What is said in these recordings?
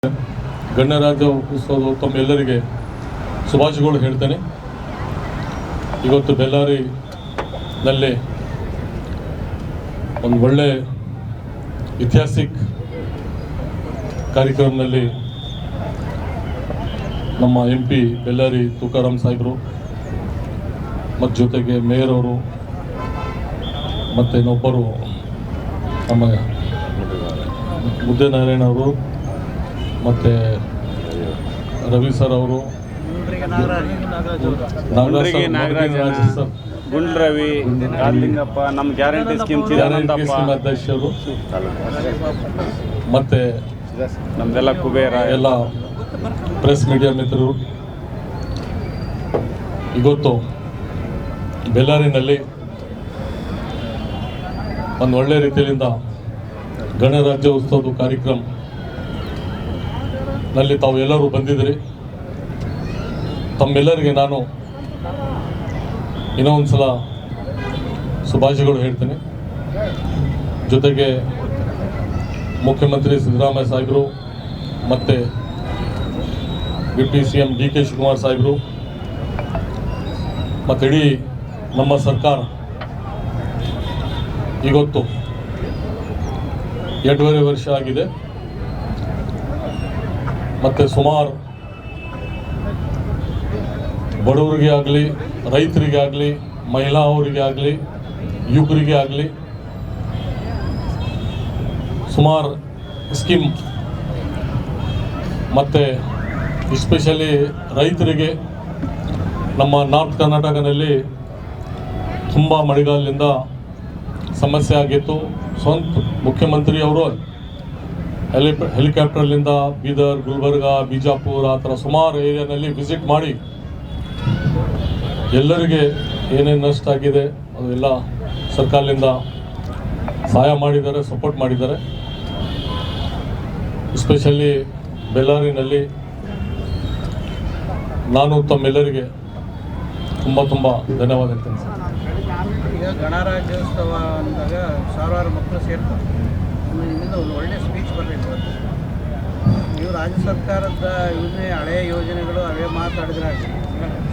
ಗಣರಾಜ್ಯ ಉತ್ಸವ ತಮ್ಮೆಲ್ಲರಿಗೆ ಶುಭಾಶಯಗಳು ಹೇಳ್ತೇನೆ. ಇವತ್ತು ಬೆಳ್ಳಾರಿನಲ್ಲಿ ಒಂದು ಒಳ್ಳೆ ಐತಿಹಾಸಿಕ ಕಾರ್ಯಕ್ರಮದಲ್ಲಿ ನಮ್ಮ MP ಬೆಳ್ಳಾರಿ ತುಕಾರಾಮ್ ಸಾಹೇಬರು ಮತ್ತು ಜೊತೆಗೆ ಮೇಯರ್ ಅವರು ಮತ್ತು ಇನ್ನೊಬ್ಬರು ನಮ್ಮ ಮುದ್ದೆನಾರಾಯಣ ಅವರು ಮತ್ತು ರವಿ ಸರ್ ಅವರು, ಗುಂಡ್ರವಿ, ಲಿಂಗಪ್ಪ, ನಮ್ಮ ಗ್ಯಾರಂಟಿ ಸ್ಕೀಮ್ ಅಧ್ಯಕ್ಷರು ಮತ್ತು ನಮ್ದೆಲ್ಲ ಕುಬೇರ ಎಲ್ಲ ಪ್ರೆಸ್ ಮೀಡಿಯಾ ಮಿತ್ರರು, ಇವತ್ತು ಬೆಳ್ಳಾರಿನಲ್ಲಿ ಒಂದು ಒಳ್ಳೆ ರೀತಿಯಿಂದ ಗಣರಾಜ್ಯ ಉತ್ಸವದ ಕಾರ್ಯಕ್ರಮ ನಲ್ಲಿ ತಾವು ಎಲ್ಲರೂ ಬಂದಿದ್ದೀರಿ. ತಮ್ಮೆಲ್ಲರಿಗೆ ನಾನು ಇನ್ನೂ ಒಂದು ಸಲ ಶುಭಾಶಯಗಳು ಹೇಳ್ತೀನಿ. ಜೊತೆಗೆ ಮುಖ್ಯಮಂತ್ರಿ ಸಿದ್ದರಾಮಯ್ಯ ಸಾಹೇಬರು ಮತ್ತು ಡಿಪ್ಟಿ CM DK ಶಿವಕುಮಾರ್ ಸಾಹೇಬರು ಮತ್ತು ಇಡೀ ನಮ್ಮ ಸರ್ಕಾರ ಇವತ್ತು 2.5 ವರ್ಷ ಆಗಿದೆ. ಮತ್ತು ಸುಮಾರು ಬಡವರಿಗೆ ಆಗಲಿ, ರೈತರಿಗೆ ಆಗಲಿ, ಮಹಿಳಾ ಅವರಿಗೆ ಆಗಲಿ, ಯುವಕರಿಗೆ ಆಗಲಿ ಸುಮಾರು ಸ್ಕೀಮ್, ಮತ್ತು ಎಸ್ಪೆಷಲಿ ರೈತರಿಗೆ ನಮ್ಮ ನಾರ್ತ್ ಕರ್ನಾಟಕದಲ್ಲಿ ತುಂಬ ಮಳೆಗಾಲದಿಂದ ಸಮಸ್ಯೆ ಆಗಿತ್ತು. ಸ್ವಂತ ಮುಖ್ಯಮಂತ್ರಿ ಅವರು ಹೆಲಿಕಾಪ್ಟರ್ಲಿಂದ ಬೀದರ್, ಗುಲ್ಬರ್ಗ, ಬಿಜಾಪುರ ಆ ಥರ ಸುಮಾರು ಏರಿಯಾನಲ್ಲಿ ವಿಸಿಟ್ ಮಾಡಿ ಎಲ್ಲರಿಗೆ ಏನೇನು ನಷ್ಟ ಆಗಿದೆ ಅದೆಲ್ಲ ಸರ್ಕಾರದಿಂದ ಸಹಾಯ ಮಾಡಿದ್ದಾರೆ, ಸಪೋರ್ಟ್ ಮಾಡಿದ್ದಾರೆ. ಎಸ್ಪೆಷಲಿ ಬೆಳ್ಳಾರಿನಲ್ಲಿ ನಾನು ತಮ್ಮೆಲ್ಲರಿಗೆ ತುಂಬ ಧನ್ಯವಾದ ಹೇಳ್ತೇನೆ ಸರ್. ಈಗ ಗಣರಾಜ್ಯೋತ್ಸವ ಅಂದಾಗ ಸಾವಿರಾರು ಮಕ್ಕಳು ಸೇರ್ತಾರೆ. ನಿಮ್ಮಿಂದ ಒಂದು ಒಳ್ಳೆಯ ಸ್ಪೀಚ್ ಬರಬೇಕು. ನೀವು ರಾಜ್ಯ ಸರ್ಕಾರದ ಯೋಜನೆ, ಹಳೆಯ ಯೋಜನೆಗಳು ಅವೇ ಮಾತಾಡಿದ್ರೆ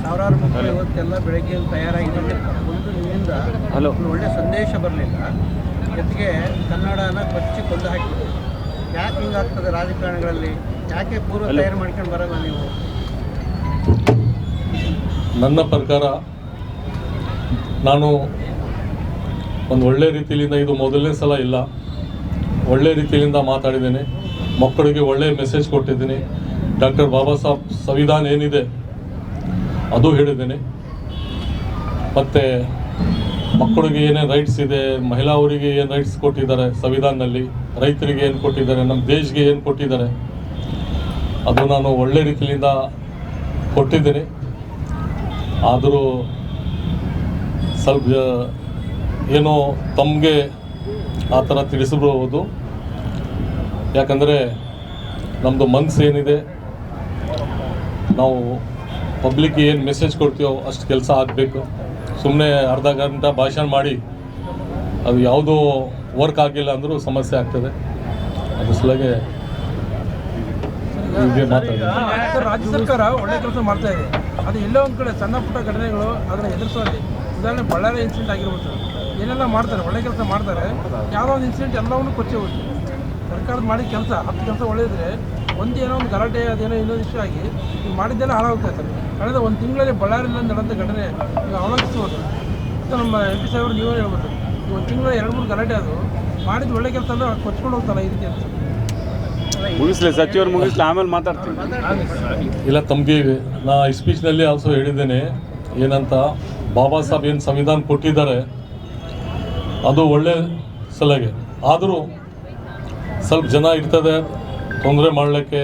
ಸಾವಿರಾರು ಮಕ್ಕಳು ಇವತ್ತೆಲ್ಲ ಬೆಳಗ್ಗೆ ತಯಾರಾಗಿ ಬಂದಿರ್ತಾರೆ. ಒಂದು ನಿಮ್ಮಿಂದ ಒಂದು ಒಳ್ಳೆಯ ಸಂದೇಶ ಬರಲಿಲ್ಲ, ಜೊತೆಗೆ ಕನ್ನಡನ ಕೊಚ್ಚಿ ಕೊಂದು ಹಾಕಿದ್ರು. ಯಾಕೆ ಹಿಂಗಾಗ್ತದೆ ರಾಜಕಾರಣಗಳಲ್ಲಿ? ಯಾಕೆ ಪೂರ್ವ ತಯಾರು ಮಾಡ್ಕೊಂಡು ಬರಲ್ಲ ನೀವು? ನನ್ನ ಪ್ರಕಾರ ನಾನು ಒಂದು ಒಳ್ಳೆ ರೀತಿಯಿಂದ, ಇದು ಮೊದಲನೇ ಸಲ ಇಲ್ಲ, ಒಳ್ಳೆ ರೀತಿಯಿಂದ ಮಾತಾಡಿದ್ದೀನಿ. ಮಕ್ಕಳಿಗೆ ಒಳ್ಳೆಯ ಮೆಸೇಜ್ ಕೊಟ್ಟಿದ್ದೀನಿ. ಡಾಕ್ಟರ್ ಬಾಬಾ ಸಾಹೇಬ್ ಸಂವಿಧಾನ ಏನಿದೆ ಅದು ಹೇಳಿದ್ದೀನಿ. ಮತ್ತು ಮಕ್ಕಳಿಗೆ ಏನೇನು ರೈಟ್ಸ್ ಇದೆ, ಮಹಿಳಾವರಿಗೆ ಏನು ರೈಟ್ಸ್ ಕೊಟ್ಟಿದ್ದಾರೆ ಸಂವಿಧಾನದಲ್ಲಿ, ರೈತರಿಗೆ ಏನು ಕೊಟ್ಟಿದ್ದಾರೆ, ನಮ್ಮ ದೇಶಕ್ಕೆ ಏನು ಕೊಟ್ಟಿದ್ದಾರೆ ಅದು ನಾನು ಒಳ್ಳೆ ರೀತಿಯಿಂದ ಕೊಟ್ಟಿದ್ದೀನಿ. ಆದರೂ ಸ್ವಲ್ಪ ಏನೋ ತಮಗೆ ಆ ಥರ ತಿಳಿಸಬಹುದು. ಯಾಕಂದರೆ ನಮ್ಮದು ಮನಸ್ಸು ಏನಿದೆ, ನಾವು ಪಬ್ಲಿಕ್ಗೆ ಏನು ಮೆಸೇಜ್ ಕೊಡ್ತೀವೋ ಅಷ್ಟು ಕೆಲಸ ಆಗಬೇಕು. ಸುಮ್ಮನೆ ಅರ್ಧ ಗಂಟೆ ಭಾಷಣ ಮಾಡಿ ಅದು ಯಾವುದೋ ವರ್ಕ್ ಆಗಿಲ್ಲ ಅಂದರೂ ಸಮಸ್ಯೆ ಆಗ್ತದೆ. ಅದ್ರ ಸಲುವಾಗಿ ರಾಜ್ಯ ಸರ್ಕಾರ ಒಳ್ಳೆ ಕೆಲಸ ಮಾಡ್ತಾ ಇದೆ. ಅದು ಎಲ್ಲೋ ಒಂದು ಕಡೆ ಸಣ್ಣ ಪುಟ್ಟ ಘಟನೆಗಳು ಅದನ್ನು ಎದುರಿಸೋಲ್ಲಿ, ಉದಾಹರಣೆ ಬಳ್ಳಾರಿ ಇನ್ಸಿಡೆಂಟ್ ಆಗಿರ್ಬೋದು, ಏನೆಲ್ಲ ಮಾಡ್ತಾರೆ, ಒಳ್ಳೆ ಕೆಲಸ ಮಾಡ್ತಾರೆ. ಯಾವುದೋ ಒಂದು ಇನ್ಸಿಡೆಂಟ್ ಎಲ್ಲವನ್ನೂ ಕೊಚ್ಚಿ ಹೋಗುತ್ತೆ. ಸರ್ಕಾರದ ಮಾಡಿದ ಕೆಲಸ 10 ಕೆಲಸ ಒಳ್ಳೆಯಿದ್ರೆ ಏನೋ ಒಂದು ಗಲಾಟೆ, ಅದೇನೋ ಇನ್ನೊಂದು ಇಶ್ಯೂ ಆಗಿ ಈಗ ಮಾಡಿದ್ದೆಲ್ಲ ಹಾಳಾಗ್ತಾ ಇರ್ತಾರೆ. ಕಳೆದ 1 ತಿಂಗಳಲ್ಲಿ ಬಳ್ಳಾರಿಯಲ್ಲಿ ನಡೆದ ಘಟನೆ ಈಗ ಅವಲಂಬಿಸ್ಬೋದು ಅಂತ ನಮ್ಮ MP ಸಾಹೇಬರು ನೀವೇ ಹೇಳ್ಬೋದು. ಈ 1 ತಿಂಗಳಲ್ಲಿ 2-3 ಗಲಾಟೆ ಅದು ಮಾಡಿದ ಒಳ್ಳೆ ಕೆಲಸ ಅಂದರೆ ಕೊಚ್ಕೊಂಡು ಹೋಗ್ತಾನೆ ಈ ರೀತಿ ಅಂತ. ಮುಗಿಸ್ಲಿ ಸಚಿವರು, ಮುಗಿಸ್ಲಿ, ಆಮೇಲೆ ಮಾತಾಡ್ತೀನಿ. ಇಲ್ಲ, ತಮಗೆ ನಾ ಈ ಸ್ಪೀಚ್ನಲ್ಲಿ ಆಲ್ಸೋ ಹೇಳಿದ್ದೇನೆ ಏನಂತ, ಬಾಬಾ ಸಾಹೇಬ್ ಏನು ಸಂವಿಧಾನ ಕೊಟ್ಟಿದ್ದಾರೆ ಅದು ಒಳ್ಳೆ ಸಲಹೆ. ಆದರೂ ಸ್ವಲ್ಪ ಜನ ಇರ್ತದೆ ತೊಂದರೆ ಮಾಡಲಿಕ್ಕೆ,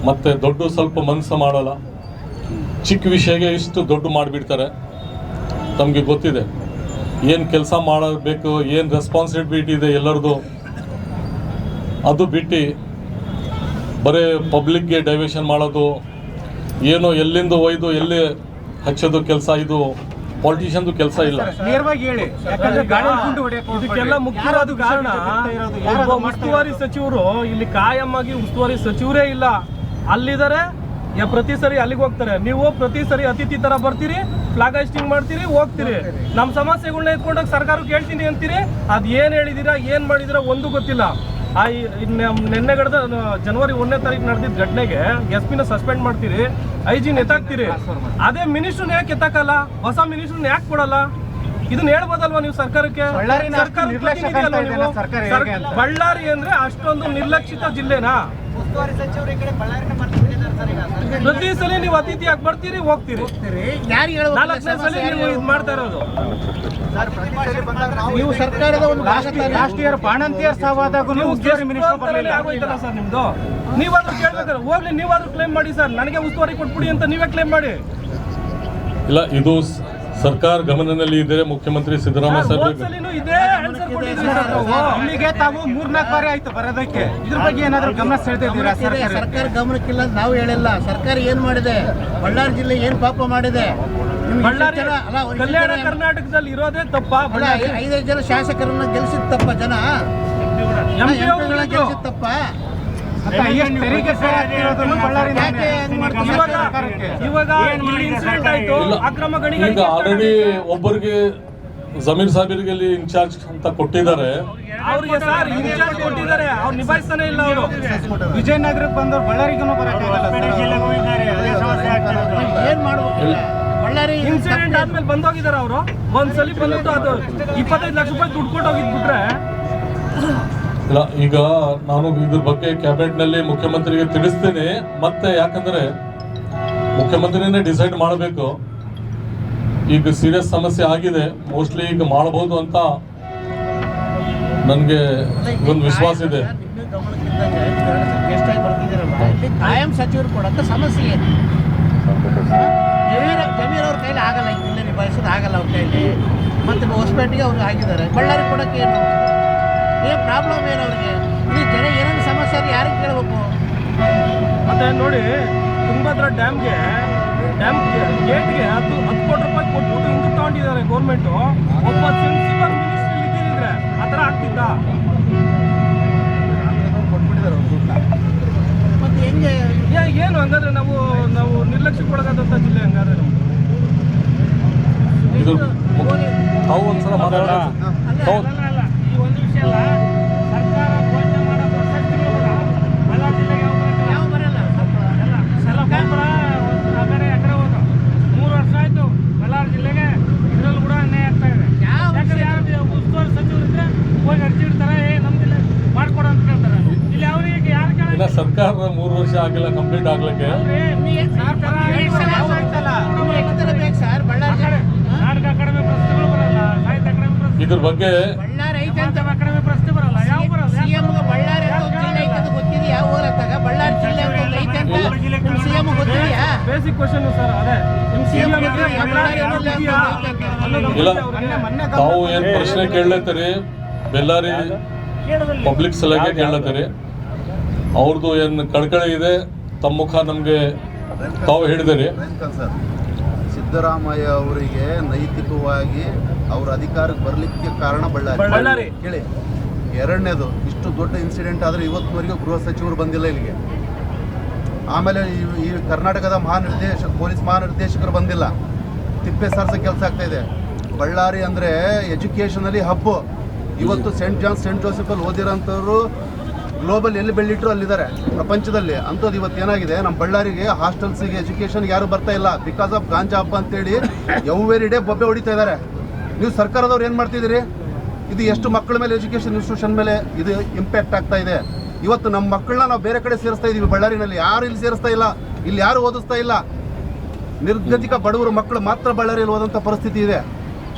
ಮತ್ತು ದೊಡ್ಡ ಸ್ವಲ್ಪ ಮನಸ್ಸು ಮಾಡಲ್ಲ. ಚಿಕ್ಕ ವಿಷಯಕ್ಕೆ ಇಷ್ಟು ದೊಡ್ಡ ಮಾಡಿಬಿಡ್ತಾರೆ. ತಮಗೆ ಗೊತ್ತಿದೆ ಏನು ಕೆಲಸ ಮಾಡಬೇಕು, ಏನು ರೆಸ್ಪಾನ್ಸಿಬಿಲಿಟಿ ಇದೆ ಎಲ್ಲರದು, ಅದು ಬಿಟ್ಟು ಬರೀ ಪಬ್ಲಿಕ್ಗೆ ಡೈವರ್ಷನ್ ಮಾಡೋದು, ಏನೋ ಎಲ್ಲಿಂದ ಒಯ್ದು ಎಲ್ಲಿ ಹಚ್ಚೋದು ಕೆಲಸ, ಇದು ಪಾಲಿಟಿಷಿಯನ್ದು ಕೆಲಸ ಇಲ್ಲ. ನೇರವಾಗಿ ಹೇಳಿ, ಯಾಕಂದ್ರೆ ಗಾಳಿ ಗುಂಡು ಹೊಡೆಯಕ್ಕೆ ಇದಕ್ಕೆಲ್ಲ ಮುಖ್ಯವಾದ ಕಾರಣ ಒಬ್ಬ ಉಸ್ತುವಾರಿ ಸಚಿವರು ಇಲ್ಲಿ ಕಾಯಂ ಆಗಿ ಉಸ್ತುವಾರಿ ಸಚಿವರೇ ಇಲ್ಲ, ಅಲ್ಲಿದ್ದಾರೆ. ಪ್ರತಿ ಸರಿ ಅಲ್ಲಿಗೆ ಹೋಗ್ತಾರೆ. ನೀವು ಪ್ರತಿ ಸರಿ ಅತಿಥಿ ತರ ಬರ್ತೀರಿ, ಫ್ಲಾಗ್ ಹಾಸ್ಟಿಂಗ್ ಮಾಡ್ತೀರಿ, ಹೋಗ್ತೀರಿ. ನಮ್ಮ ಸಮಸ್ಯೆಗಳನ್ನ ಎತ್ಕೊಂಡಾಗ ಸರ್ಕಾರಕ್ಕೆ ಹೇಳ್ತೀನಿ ಅಂತೀರಿ. ಅದ್ ಏನ್ ಹೇಳಿದೀರಾ, ಏನ್ ಮಾಡಿದಿರಾ ಒಂದು ಗೊತ್ತಿಲ್ಲ. ನಿನ್ನೆ ಗಡದ ಜನವರಿ 1ನೇ ತಾರೀಕು ನಡೆದಿದ್ದ ಘಟನೆಗೆ SP ನ ಸಸ್ಪೆಂಡ್ ಮಾಡ್ತೀರಿ, IG ಎತ್ತಾಕ್ತೀರಿ. ಅದೇ ಮಿನಿಸ್ಟ್ರನ್ನ ಯಾಕೆ ಎತ್ತಾಕಲ್ಲ, ಹೊಸ ಮಿನಿಸ್ಟ್ರನ್ನ ಯಾಕೆ ಕೊಡಲ್ಲ? ಇದನ್ನ ಹೇಳ್ಬೋದಲ್ವಾ ನೀವು ಸರ್ಕಾರಕ್ಕೆ? ಬಳ್ಳಾರಿ ಅಂದ್ರೆ ಅಷ್ಟೊಂದು ನಿರ್ಲಕ್ಷಿತ ಜಿಲ್ಲೆನಾ? ಪ್ರತಿ ಸಲ ನೀವು ಅತಿಥಿ ಆಗಿ ಬರ್ತೀರಿ, ಹೋಗ್ತೀರಿ. 4ನೇ ಸಲ ನೀವು ಇದು ಮಾಡ್ತಾ ಇರೋದು. ನೀವು ಸರ್ಕಾರದ ಒಂದು ರಾಷ್ಟ್ರೀಯ ಬಾಣಂತಿಯರ್ ಸಾವಾದಾಗ ಆಗೋಯ್ತಲ್ಲ ಸರ್ ನಿಮ್ದು. ನೀವಾದ್ರೂ ಕೇಳ್ಬೇಕಾದ್ರೆ ಹೋಗ್ಲಿ, ನೀವಾದ್ರೂ ಕ್ಲೇಮ್ ಮಾಡಿ ಸರ್, ನನಗೆ ಉಸ್ತುವಾರಿ ಕೊಟ್ಬಿಡಿ ಅಂತ ನೀವೇ ಕ್ಲೇಮ್ ಮಾಡಿ. ಇಲ್ಲ, ಇದು ಸರ್ಕಾರ ಗಮನದಲ್ಲಿ ಇದೆ. ಮುಖ್ಯಮಂತ್ರಿ ಸಿದ್ದರಾಮಯ್ಯ ಇಲ್ಲಿಗೆ ತಾವು 3-4 ಬಾರಿ ಆಯ್ತು ಬರೋದಕ್ಕೆ. ಇದ್ರ ಬಗ್ಗೆ ಏನಾದ್ರು ಗಮನ ಸೆಳೆದಿದ್ದೀರಾ? ಸರ್ಕಾರ ಗಮನಕ್ಕಿಲ್ಲ ಅಂತ ನಾವು ಹೇಳಿಲ್ಲ. ಸರ್ಕಾರ ಏನ್ ಮಾಡಿದೆ, ಬಳ್ಳಾರಿ ಜಿಲ್ಲೆ ಏನ್ ಪಾಪ ಮಾಡಿದೆ? ಬಳ್ಳಾರಿ ಕಲ್ಯಾಣ ಕರ್ನಾಟಕದಲ್ಲಿ ಇರೋದೇ ತಪ್ಪ. 5 ಜನ ಶಾಸಕರನ್ನ ಗೆಲ್ಸಿದ ತಪ್ಪ, ಜನ ಗೆಲ್ಸಿದ ತಪ್ಪ. ಈಗ ಆಲ್ರೆಡಿ ಒಬ್ಬರಿಗೆ ಜಮೀರ್ ಸಾಹೇಬರಿಗೆ ಇನ್ಚಾರ್ಜ್ ಅಂತ ಕೊಟ್ಟಿದ್ದಾರೆ. ಅವ್ರಿಗೆ ಸರ್ ಇನ್ಚಾರ್ಜ್ ಕೊಟ್ಟಿದ್ದಾರೆ, ಅವ್ರು ನಿಭಾಯಿಸ್ತಾನೆ ಇಲ್ಲ. ಅವರು ವಿಜಯನಗರಕ್ಕೆ ಬಂದವ್ರು ಬಳ್ಳಾರಿಗೂ ಏನ್ ಮಾಡ್ಬೇಕು? ಬಳ್ಳಾರಿ ಇನ್ಸಿಡೆಂಟ್ ಆದ್ಮೇಲೆ ಬಂದೋಗಿದ್ದಾರೆ. ಅವರು ಒಂದ್ಸಲಿ ಬಂದ್ಬಿಟ್ಟು ಅದು 25 ಲಕ್ಷ ರೂಪಾಯಿ ದುಡ್ಡು ಕೊಟ್ಟು ಹೋಗಿದ್ಬಿಟ್ರೆ. ಇಲ್ಲ, ಈಗ ನಾನು ಇದ್ರ ಬಗ್ಗೆ ಕ್ಯಾಬಿನೆಟ್ ನಲ್ಲಿ ಮುಖ್ಯಮಂತ್ರಿಗೆ ತಿಳಿಸ್ತೇನೆ. ಮತ್ತೆ ಯಾಕಂದ್ರೆ ಮುಖ್ಯಮಂತ್ರಿನೇ ಡಿಸೈಡ್ ಮಾಡಬೇಕು. ಈಗ ಸೀರಿಯಸ್ ಸಮಸ್ಯೆ ಆಗಿದೆ, ಮೋಸ್ಟ್ಲಿ ಈಗ ಮಾಡಬಹುದು ಅಂತ ನನಗೆ ಒಂದು ವಿಶ್ವಾಸ ಇದೆ. ಕಾಯಂ ಸಚಿವರು ಕೊಡಂತ ಸಮಸ್ಯೆ ಏನು? ಜಮೀರ್ ಅವ್ರ ಕೈಲಿ ಆಗಲ್ಲ, ಈ ಜಿಲ್ಲೆ ನಿಭಾಯಿಸೋದು ಆಗಲ್ಲ ಅವ್ರ ಕೈಲಿ. ಮತ್ತೆ ಹೊಸಪೇಟೆಗೆ ಅವ್ರು ಆಗಿದ್ದಾರೆ. ಬಳ್ಳಾರಿ ಕೊಡಕ್ಕೆ ಏನು ಪ್ರಾಬ್ಲಮ್ ಏನು ಅವ್ರಿಗೆ? ಇಲ್ಲಿ ಜನ ಏನೇನು ಸಮಸ್ಯೆ ಅದು ಯಾರಿಗೆ ಕೇಳಬೇಕು? ಮತ್ತೆ ನೋಡಿ, ತುಂಗಭದ್ರಾ ಡ್ಯಾಮ್ಗೆ ಗೇಟ್ಗೆ 10 ಕೋಟಿ ರೂಪಾಯಿ ಕೊಟ್ಬಿಟ್ಟು ಹಿಂದೆ ತಗೊಂಡಿದ್ದಾರೆ ಗೌರ್ಮೆಂಟ್. ಒಬ್ಬ ಸೆನ್ಸಿಬಲ್ ಮಿನಿಸ್ಟರ್ ಇದ್ದಿದ್ರೆ ಆ ಥರ ಆಗ್ತಿದ್ದ? ಮತ್ತೆ ಹೆಂಗೆ ಏನು ಹಂಗಾದ್ರೆ ನಾವು ನಿರ್ಲಕ್ಷ್ಯ ಕೊಡೋದಂತ ಜಿಲ್ಲೆ ಹಂಗಾದ್ರೆ ನಮ್ದು. ಇದು ತಾವು ಒಂದ್ಸಲ ಮಾತಾಡೋಣ. ಈ ಒಂದು ವಿಷಯ ಅಲ್ಲ, ಸರ್ಕಾರ ಘೋಷಣೆ ಮಾಡೋ ಪ್ರಸಕ್ತಿಗಳು ಕೂಡ ಬಳ್ಳಾರಿ ಜಿಲ್ಲೆಗೆ ಯಾವ ಬರಲ್ಲ. ಗೊಬ್ಬರ ಎಕರೆ ಹೋದ 3 ವರ್ಷ ಆಯ್ತು ಬಳ್ಳಾರಿ ಜಿಲ್ಲೆಗೆ. ಇದರಲ್ಲೂ ಕೂಡ ಅನ್ಯಾಯ ಆಗ್ತಾ ಇದೆ. ಯಾಕಂದ್ರೆ ಯಾರು ಉಸ್ತುವಾರಿ ಸಚಿವರು ಇದ್ರೆ ಹೋಗಿ ಅರ್ಜಿ ಇಡ್ತಾರೆ, ನಮ್ಮ ಜಿಲ್ಲೆ ಮಾಡ್ಕೊಡ ಅಂತ ಕೇಳ್ತಾರೆ. ಇಲ್ಲಿ ಅವರಿಗೆ ಯಾರು ಕೇಳ? ಇನ್ನ ಸರ್ಕಾರ 3 ವರ್ಷ ಆಗಿಲ್ಲ ಕಂಪ್ಲೀಟ್ ಆಗ್ಲಿಕ್ಕೆ. ನಾಟಕ ಅಕಾಡೆಮಿ ಪ್ರಶ್ನೆಗಳು ಬರಲ್ಲ, ಸಾಹಿತ್ಯ ಅಕಾಡೆಮಿ ಪ್ರಶ್ನೆ, ಇದ್ರ ಬಗ್ಗೆ ಅಕಾಡೆಮಿ ಪ್ರಶ್ನೆ ಬರಲ್ಲ. ಯಾವ ಬರಲ್ಲ? ಸಿಎಂ ಬಳ್ಳಾರಿ ಗೊತ್ತಿದೆಯಾ? ಊರತ್ತಾಗ ಬಳ್ಳಾರಿ ಜಿಲ್ಲೆ ಐತೆ ಅಂತ ಸಿಎಂ ಗೊತ್ತಿದೆಯಾ? ಬೇಸಿಕ್ ಕ್ವಶನ್ ಸರ್, ಅದೇ ಇಲ್ಲ. ತಾವು ಏನ್ ಪ್ರಶ್ನೆ ಕೇಳತ್ತೀರಿ, ಬೆಳ್ಳಾರಿ ಪಬ್ಲಿಕ್ ಸಲಹೆ ಕೇಳತ್ತೀರಿ. ಅವ್ರದ್ದು ಏನು ಕಳಕಳಿ ಇದೆ, ತಮ್ಮ ಮುಖ ನಮಗೆ ತಾವು ಹೇಳಿದಿರಿ. ಸಿದ್ದರಾಮಯ್ಯ ಅವರಿಗೆ ನೈತಿಕವಾಗಿ ಅವರ ಅಧಿಕಾರಕ್ಕೆ ಬರಲಿಕ್ಕೆ ಕಾರಣ ಬಳ್ಳಾರಿ ಕೇಳಿ. ಎರಡನೇದು, ಇಷ್ಟು ದೊಡ್ಡ ಇನ್ಸಿಡೆಂಟ್ ಆದರೆ ಇವತ್ತಿನವರೆಗೂ ಗೃಹ ಸಚಿವರು ಬಂದಿಲ್ಲ ಇಲ್ಲಿಗೆ. ಆಮೇಲೆ ಈ ಕರ್ನಾಟಕದ ಪೊಲೀಸ್ ಮಹಾನಿರ್ದೇಶಕರು ಬಂದಿಲ್ಲ. ತಿಪ್ಪೆ ಸಾರಿಸೋ ಕೆಲಸ ಆಗ್ತಾ ಇದೆ. ಬಳ್ಳಾರಿ ಅಂದರೆ ಎಜುಕೇಷನಲ್ಲಿ ಹಬ್ಬು. ಇವತ್ತು ಸೆಂಟ್ ಜೋಸೆಫಲ್ಲಿ ಓದಿರೋಂಥವ್ರು ಗ್ಲೋಬಲ್ ಎಲ್ಲಿ ಬೆಳ್ಳಿಟ್ರು ಅಲ್ಲಿದ್ದಾರೆ ಪ್ರಪಂಚದಲ್ಲಿ. ಅಂಥದ್ದು ಇವತ್ತು ಏನಾಗಿದೆ, ನಮ್ಮ ಬಳ್ಳಾರಿಗೆ ಹಾಸ್ಟೆಲ್ಸಿಗೆ ಎಜುಕೇಷನ್ಗೆ ಯಾರು ಬರ್ತಾ ಇಲ್ಲ. ಬಿಕಾಸ್ ಆಫ್ ಗಾಂಜಾ ಹಬ್ಬ ಅಂತೇಳಿ ಎವ್ರಿ ಡೇ ಬೊಬ್ಬೆ ಹೊಡಿತಾ ಇದ್ದಾರೆ. ನೀವು ಸರ್ಕಾರದವ್ರು ಏನು ಮಾಡ್ತಿದ್ದೀರಿ? ಇದು ಎಷ್ಟು ಮಕ್ಕಳ ಮೇಲೆ, ಎಜುಕೇಷನ್ ಇನ್ಸ್ಟಿಟ್ಯೂಷನ್ ಮೇಲೆ ಇದು ಇಂಪ್ಯಾಕ್ಟ್ ಆಗ್ತಾ ಇದೆ. ಇವತ್ತು ನಮ್ಮ ಮಕ್ಕಳನ್ನ ನಾವು ಬೇರೆ ಕಡೆ ಸೇರಿಸ್ತಾ ಇದ್ದೀವಿ. ಬಳ್ಳಾರಿನಲ್ಲಿ ಯಾರು ಇಲ್ಲಿ ಸೇರಿಸ್ತಾ ಇಲ್ಲ, ಇಲ್ಲಿ ಯಾರು ಓದಿಸ್ತಾ ಇಲ್ಲ. ನಿರ್ಗತಿಕ ಬಡವರು ಮಕ್ಕಳು ಮಾತ್ರ ಬಳ್ಳಾರಿಯಲ್ಲಿ ಓದಂಥ ಪರಿಸ್ಥಿತಿ ಇದೆ.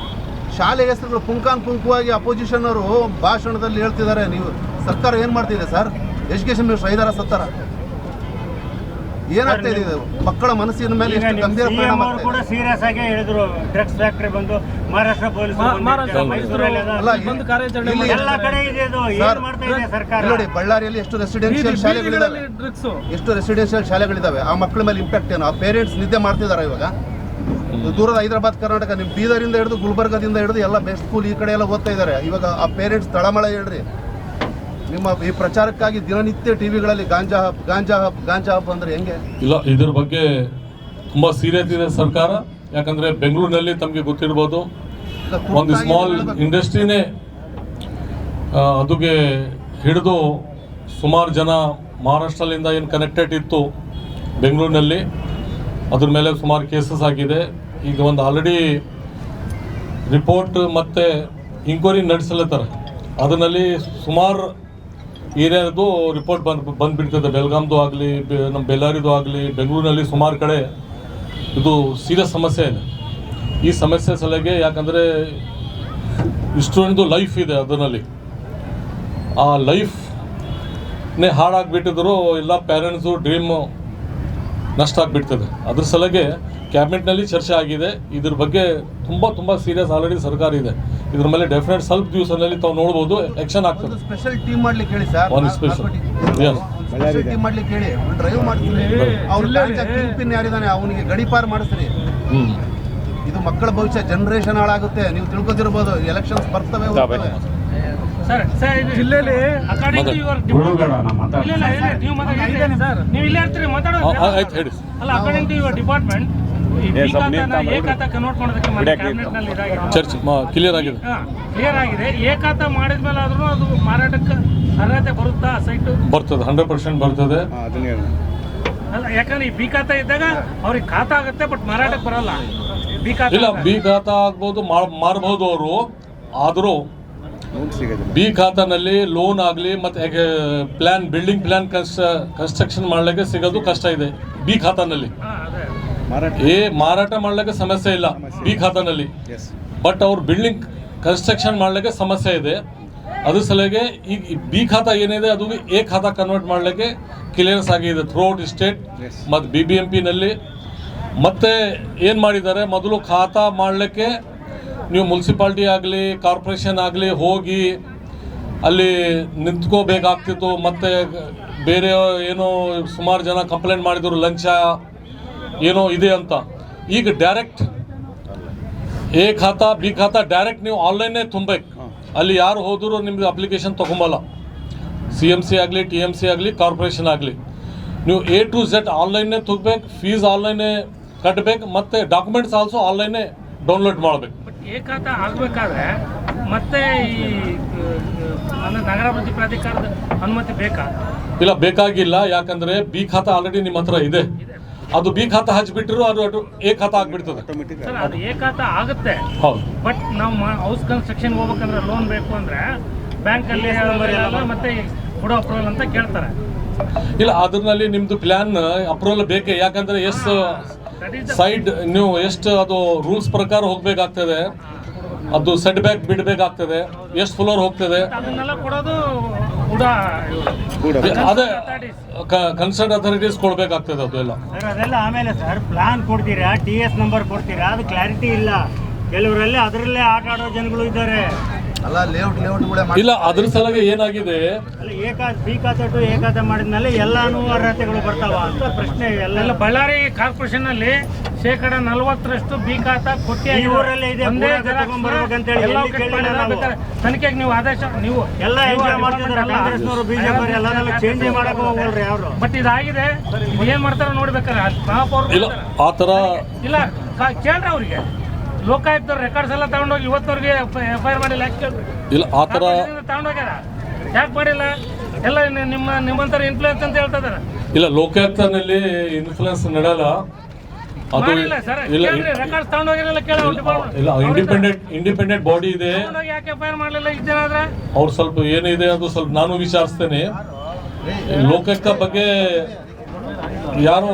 ಶಾಲೆ ಹೆಸರುಗಳು ಪುಂಖವಾಗಿ ಅಪೋಸಿಷನ್ ಅವರು ಭಾಷಣದಲ್ಲಿ ಹೇಳ್ತಿದ್ದಾರೆ. ನೀವು ಸರ್ಕಾರ ಏನು ಮಾಡ್ತಿದೆ ಸರ್? Education minister 5 ಸತ್ತಾರ. ಏನಾಗ್ತಾ ಇದೆ? ಮಕ್ಕಳ ಮನಸ್ಸಿನ ಮೇಲೆ ಎಷ್ಟು ಗಂಭೀರ ಪರಿಣಾಮ ಆಗ್ತಾ ಇದೆ. ಸೀರಿಯಸ್ ಆಗಿ ಹೇಳಿದ್ರು, ಡ್ರಗ್ಸ್ ಫ್ಯಾಕ್ಟರಿ ಬಂದು ಮಹಾರಾಷ್ಟ್ರ ಪೊಲೀಸ್ ನೋಡಿ, ಬಳ್ಳಾರಿಯಲ್ಲಿ ಎಷ್ಟು ರೆಸಿಡೆನ್ಷಿಯಲ್ ಶಾಲೆಗಳಿದಾವೆ, ಆ ಮಕ್ಕಳ ಮೇಲೆ ಇಂಪ್ಯಾಕ್ಟ್ ಏನು? ಆ ಪೇರೆಂಟ್ಸ್ ನಿದ್ದೆ ಮಾಡ್ತಿದಾರ ಇವಾಗ? ದೂರದ ಹೈದರಾಬಾದ್ ಕರ್ನಾಟಕ, ನಿಮ್ಮ ಬೀದರಿಂದ ಹಿಡಿದು ಗುಲ್ಬರ್ಗದಿಂದ ಹಿಡಿದು ಎಲ್ಲ ಬೆಸ್ಟ್ ಸ್ಕೂಲ್ ಈ ಕಡೆ ಎಲ್ಲ ಓದ್ತಾ ಇದ್ದಾರೆ. ಇವಾಗ ಆ ಪೇರೆಂಟ್ಸ್ ತಳಮಳ ಹೇಳ್ರಿ. ನಿಮ್ಮ ಈ ಪ್ರಚಾರಕ್ಕಾಗಿ ದಿನನಿತ್ಯ ಟಿವಿಗಳಲ್ಲಿ ಗಾಂಜಾ ಹಬ್ ಅಂದ್ರೆ ಹೆಂಗೆ? ಇಲ್ಲ, ಇದ್ರ ಬಗ್ಗೆ ತುಂಬ ಸೀರಿಯಸ್ ಇದೆ ಸರ್ಕಾರ. ಯಾಕಂದರೆ ಬೆಂಗಳೂರಿನಲ್ಲಿ ತಮಗೆ ಗೊತ್ತಿರ್ಬೋದು, ಒಂದು ಸ್ಮಾಲ್ ಇಂಡಸ್ಟ್ರಿನೇ ಅದಕ್ಕೆ ಹಿಡಿದು ಸುಮಾರು ಜನ ಮಹಾರಾಷ್ಟ್ರದಿಂದ ಏನು ಕನೆಕ್ಟೆಡ್ ಇತ್ತು ಬೆಂಗಳೂರಿನಲ್ಲಿ, ಅದ್ರ ಮೇಲೆ ಸುಮಾರು ಕೇಸಸ್ ಆಗಿದೆ. ಈಗ ಒಂದು ಆಲ್ರೆಡಿ ರಿಪೋರ್ಟ್ ಮತ್ತು ಇಂಕ್ವೈರಿ ನಡೆಸಲತ್ತಾರೆ. ಅದರಲ್ಲಿ ಸುಮಾರು ಏರಿಯಾದು ರಿಪೋರ್ಟ್ ಬಂದುಬಿಡ್ತದೆ. ಬೆಳಗಾಂದು ಆಗಲಿ, ನಮ್ಮ ಬೆಳ್ಳಾರಿದು ಆಗಲಿ, ಬೆಂಗಳೂರಿನಲ್ಲಿ ಸುಮಾರು ಕಡೆ ಇದು ಸೀರಿಯಸ್ ಸಮಸ್ಯೆ ಇದೆ. ಈ ಸಮಸ್ಯೆ ಸಲುವಾಗಿ ಯಾಕಂದರೆ ಇಷ್ಟೊಂದು ಲೈಫ್ ಇದೆ ಅದರಲ್ಲಿ, ಆ ಲೈಫ್ನೇ ಹಾಳಾಗಿಬಿಟ್ಟಿದ್ರು. ಎಲ್ಲ ಪೇರೆಂಟ್ಸು ಡ್ರೀಮು ನಷ್ಟ ಆಗಿಬಿಡ್ತದೆ. ಅದ್ರ ಸಲುವಾಗಿ ಕ್ಯಾಬಿನೆಟ್ನಲ್ಲಿ ಚರ್ಚೆ ಆಗಿದೆ. ಇದ್ರ ಬಗ್ಗೆ ತುಂಬ ಸೀರಿಯಸ್ ಆಲ್ರೆಡಿ ಸರ್ಕಾರ ಇದೆ. ಇದ್ರ ಮೇಲೆ ಡೆಫಿನೆಟ್ ಸ್ವಲ್ಪ ದಿವಸದಲ್ಲಿ ತಾವು ನೋಡ್ಬೋದು ಆ್ಯಕ್ಷನ್ ಆಗ್ತದೆ. ಸ್ಪೆಷಲ್ ಟೀಮ್ ಮಾಡ್ಲಿಕ್ಕೆ ಹೇಳಿ ಸರ್. ಒಂದು ಸ್ಪೆಷಲ್ ಟೀಮ್ ಮಾಡ್ಲಿಕ್ಕೆ ಹೇಳಿ. ಒಂದು ಡ್ರೈವ್ ಮಾಡ್ತೀನಿ. ಅವ್ರು ಕಿಂಗ್ಪಿನ್ ಯಾರಿದ್ದಾನೆ ಅವನಿಗೆ ಗಡಿಪಾರು ಮಾಡಿಸ್ರಿ. ಇದು ಮಕ್ಕಳ ಭವಿಷ್ಯ, ಜನರೇಷನ್ ಹಾಳಾಗುತ್ತೆ. ನೀವು ತಿಳ್ಕೊತಿರ್ಬೋದು, ಎಲೆಕ್ಷನ್ಸ್ ಬರ್ತವೆ ಹೋಗ್ತವೆ. ಸರ್ ಜಿಲ್ಲೆಯಲ್ಲಿ ನೀವು ಇಲ್ಲೇ ಇರ್ತೀರಿ ಮಾತಾಡೋದು. ಆಯ್ತು ಹೇಳಿ. ಅಲ್ಲ, according to your department A ಖಾತಾ ಕನ್ವರ್ಟ್ ಮಾಡೋದಕ್ಕೆ ಕ್ಯಾಬಿನೆಟ್ನಲ್ಲಿ ಇದಾಗಿದೆ, ಚರ್ಚೆ ಕ್ಲಿಯರ್ ಆಗಿದೆ. ಕ್ಲಿಯರ್ ಆಗಿದೆ. ಎ ಖಾತಾ ಮಾಡಿದ್ಮೇಲೆ ಆದ್ರೂ ಅದು ಮಾರಾಟಕ್ಕೆ ಅರ್ಹತೆ ಬರುತ್ತಾ? ಸೈಟು ಬರ್ತದೆ, 100% ಬರ್ತದೆ. ಅಲ್ಲ, ಯಾಕಂದ್ರೆ ಈ ಬಿ ಖಾತಾ ಇದ್ದಾಗ ಅವ್ರಿಗೆ ಖಾತಾ ಆಗುತ್ತೆ, ಬಟ್ ಮಾರಾಟಕ್ಕೆ ಬರಲ್ಲ. ಬಿ ಖಾತಾ ಇಲ್ಲ, ಬಿ ಖಾತಾ ಆಗ್ಬೋದು, ಮಾರ್ಬೋದು ಅವರು. ಆದರೂ ಬಿ ಖಾತಾನಲ್ಲಿ ಲೋನ್ ಆಗಲಿ ಮತ್ತು ಬಿಲ್ಡಿಂಗ್ ಪ್ಲ್ಯಾನ್ ಕನ್ಸ್ಟ್ರಕ್ಷನ್ ಮಾಡಲಿಕ್ಕೆ ಸಿಗೋದು ಕಷ್ಟ ಇದೆ ಬಿ ಖಾತಾನಲ್ಲಿ. ಮಾರಾಟ ಮಾಡಲಿಕ್ಕೆ ಸಮಸ್ಯೆ ಇಲ್ಲ ಬಿ ಖಾತಾನಲ್ಲಿ, ಬಟ್ ಅವ್ರು ಬಿಲ್ಡಿಂಗ್ ಕನ್ಸ್ಟ್ರಕ್ಷನ್ ಮಾಡಲಿಕ್ಕೆ ಸಮಸ್ಯೆ ಇದೆ. ಅದ್ರ ಸಲುವಾಗಿ ಈಗ ಬಿ ಖಾತಾ ಏನಿದೆ ಅದು ಎ ಖಾತಾ ಕನ್ವರ್ಟ್ ಮಾಡಲಿಕ್ಕೆ ಕ್ಲಿಯರೆನ್ಸ್ ಆಗಿದೆ ಥ್ರೂಔಟ್ ಸ್ಟೇಟ್ ಮತ್ತು BBMP-ನಲ್ಲಿ. ಮತ್ತು ಏನು ಮಾಡಿದ್ದಾರೆ, ಮೊದಲು ಖಾತಾ ಮಾಡಲಿಕ್ಕೆ ನೀವು ಮುನ್ಸಿಪಾಲ್ಟಿ ಆಗಲಿ, ಕಾರ್ಪೊರೇಷನ್ ಆಗಲಿ ಹೋಗಿ ಅಲ್ಲಿ ನಿಂತ್ಕೋಬೇಕಾಗ್ತಿತ್ತು. ಮತ್ತು ಬೇರೆ ಏನೋ ಸುಮಾರು ಜನ ಕಂಪ್ಲೇಂಟ್ ಮಾಡಿದರು, ಲಂಚ ಏನೋ ಇದೆ ಅಂತ. ಈಗ ಡೈರೆಕ್ಟ್ ಎ ಖಾತಾ ಬಿ ಖಾತಾ ಡೈರೆಕ್ಟ್ ನೀವು ಆನ್ಲೈನ್ನೇ ತುಂಬಬೇಕು. ಅಲ್ಲಿ ಯಾರು ಹೋದರೂ ನಿಮ್ಗೆ ಅಪ್ಲಿಕೇಶನ್ ತೊಗೊಂಬಲ್ಲ. CMC ಆಗಲಿ, TMC ಆಗಲಿ, ಕಾರ್ಪೊರೇಷನ್ ಆಗಲಿ, ನೀವು A to Z ಆನ್ಲೈನ್ನೇ ತುಂಬಬೇಕು. ಫೀಸ್ ಆನ್ಲೈನೇ ಕಟ್ಟಬೇಕು, ಮತ್ತು ಡಾಕ್ಯುಮೆಂಟ್ಸ್ ಆಲ್ಸೋ ಆನ್ಲೈನೇ ಡೌನ್ಲೋಡ್ ಮಾಡಬೇಕು. ಎ ಖಾತಾ ಆಗಬೇಕಾದ್ರೆ ಮತ್ತೆ ಈ ನಗರಾಭಿವೃದ್ಧಿ ಪ್ರಾಧಿಕಾರದ ಅನುಮತಿ ಬೇಕಾ? ಇಲ್ಲ, ಬೇಕಾಗಿಲ್ಲ. ಯಾಕಂದರೆ ಬಿ ಖಾತಾ ಆಲ್ರೆಡಿ ನಿಮ್ಮ ಹತ್ರ ಇದೆ. ಅದು ಬಿ ಖಾತಾ ಹಚ್ಚಿಬಿಟ್ರು ಅದು ಎ ಖಾತಾ ಆಗಿಬಿಡ್ತದೆ. ಸರ್, ಅದು ಎ ಖಾತಾ ಆಗುತ್ತೆ. ಹೌದು, ಬಟ್ ನಾವು ಹೌಸ್ ಕನ್ಸ್ಟ್ರಕ್ಷನ್ ಹೋಗ್ಬೇಕಂದ್ರೆ ಲೋನ್ ಬೇಕು ಅಂದರೆ ಬ್ಯಾಂಕಲ್ಲಿ ಮತ್ತೆ ಕೊಡೋ ಅಪ್ರೂವಲ್ ಅಂತ ಕೇಳ್ತಾರೆ. ಇಲ್ಲ, ಅದರಲ್ಲಿ ನಿಮ್ಮದು ಪ್ಲ್ಯಾನ್ ಅಪ್ರೂವಲ್ ಬೇಕೇ. ಯಾಕಂದರೆ ಸೈಡ್ ನೀವು ಎಷ್ಟು ಅದು ರೂಲ್ಸ್ ಪ್ರಕಾರ ಹೋಗಬೇಕಾಗ್ತದೆ, ಅದು ಸೆಟ್ ಬ್ಯಾಕ್ ಬಿಡಬೇಕಾಗ್ತದೆ, ಎಷ್ಟು ಫ್ಲೋರ್ ಹೋಗ್ತದೆ ಅದನ್ನೆಲ್ಲ ಕೊಡೋದು ಅದೇ ಕನ್ಸರ್ನ್ ಅಥಾರಿಟೀಸ್ ಕೊಡಬೇಕಾಗ್ತದೆ ಅದು ಎಲ್ಲ. ಸರ್, ಅದೆಲ್ಲ ಆಮೇಲೆ ಸರ್ ಪ್ಲಾನ್ ಕೊಡ್ತೀರಾ, TS ನಂಬರ್ ಕೊಡ್ತೀರಾ, ಅದು ಕ್ಲಾರಿಟಿ ಇಲ್ಲ. ಕೆಲವರಲ್ಲಿ ಅದರಲ್ಲೇ ಆಟ ಆಡೋ ಜನಗಳು ಇದ್ದಾರೆ. ಅಲ್ಲ, ಲೇಔಟ್ಗಳೇ ಇಲ್ಲ, ಅದ್ರ ಸಲುವಾಗಿ ಏನಾಗಿದೆ, ಅಲ್ಲಿ ಬಿ ಖಾತಾ ಟು ಎ ಖಾತಾ ಮಾಡಿದ್ಮೇಲೆ ಎಲ್ಲಾನು ಅರ್ಹತೆಗಳು ಬರ್ತಾವ ಅಂತ ಪ್ರಶ್ನೆ. ಎಲ್ಲ ಬಳ್ಳಾರಿ ಕಾರ್ಪೊರೇಷನ್ ಅಲ್ಲಿ 40% ಬಿ ಖಾತಾ ಕೊಟ್ಟಿ ಈ ಊರಲ್ಲೇ ಇದೆ. ತನಿಖೆಗೆ ನೀವು ಆದೇಶ ನೀವು ಎಲ್ಲ ಎಂಜಾಯ್ ಮಾಡ್ತಿದ್ದಾರೆ. ಕಾಂಗ್ರೆಸ್ನವರು BJP ಎಲ್ಲಾನೆಲ್ಲ ಚೇಂಜ್ ಮಾಡಕ್ಕೆ ಹೋಗಲ್ರಿ ಅವರು. ಬಟ್ ಇದಾಗಿದೆ, ಏನ್ ಮಾಡ್ತಾರ ನೋಡ್ಬೇಕಾರೆ ಇಲ್ಲ ಆ ಥರ ಇಲ್ಲ. ಕೇಳ್ರಿ ಅವ್ರಿಗೆ, ಲೋಕಾಯುಕ್ತ ರೆಕಾರ್ಡ್ಸ್ ಎಲ್ಲ ತಗೊಂಡೋಗಿ ಇವತ್ತವರೆಗೆ FIR ಮಾಡಿಲ್ಲ. ಯಾಕೆ ಇಲ್ಲ ಆ ಥರ ತಗೊಂಡೋಗ್ಯಾರ? ಯಾಕೆ ಮಾಡಿಲ್ಲ? ಎಲ್ಲ ನಿಮ್ಮಂತರ ಇನ್ಫ್ಲೂಯೆನ್ಸ್ ಅಂತ ಹೇಳ್ತಾ ಇದಾರೆ. ಇಲ್ಲ, ಲೋಕಾಯುಕ್ತನಲ್ಲಿ ಇನ್ಫ್ಲೂಯೆನ್ಸ್ ನಡೆಯಲ್ಲ. ಅದು ಇಲ್ಲ, ರೆಕಾರ್ಡ್ಸ್ ತಗೊಂಡೋಗಿರಲ್ಲ. ಇಲ್ಲ, ಇಂಡಿಪೆಂಡೆಂಟ್ ಬಾಡಿ ಇದೆ. ಯಾಕೆ FIR ಮಾಡಲಿಲ್ಲ? ಇದೇನಾದ್ರೆ ಅವ್ರು ಸ್ವಲ್ಪ ಏನಿದೆ ಅದು ಸ್ವಲ್ಪ ನಾನು ವಿಚಾರಿಸ್ತೇನೆ. ಲೋಕಾಯುಕ್ತ ಬಗ್ಗೆ ಯಾರು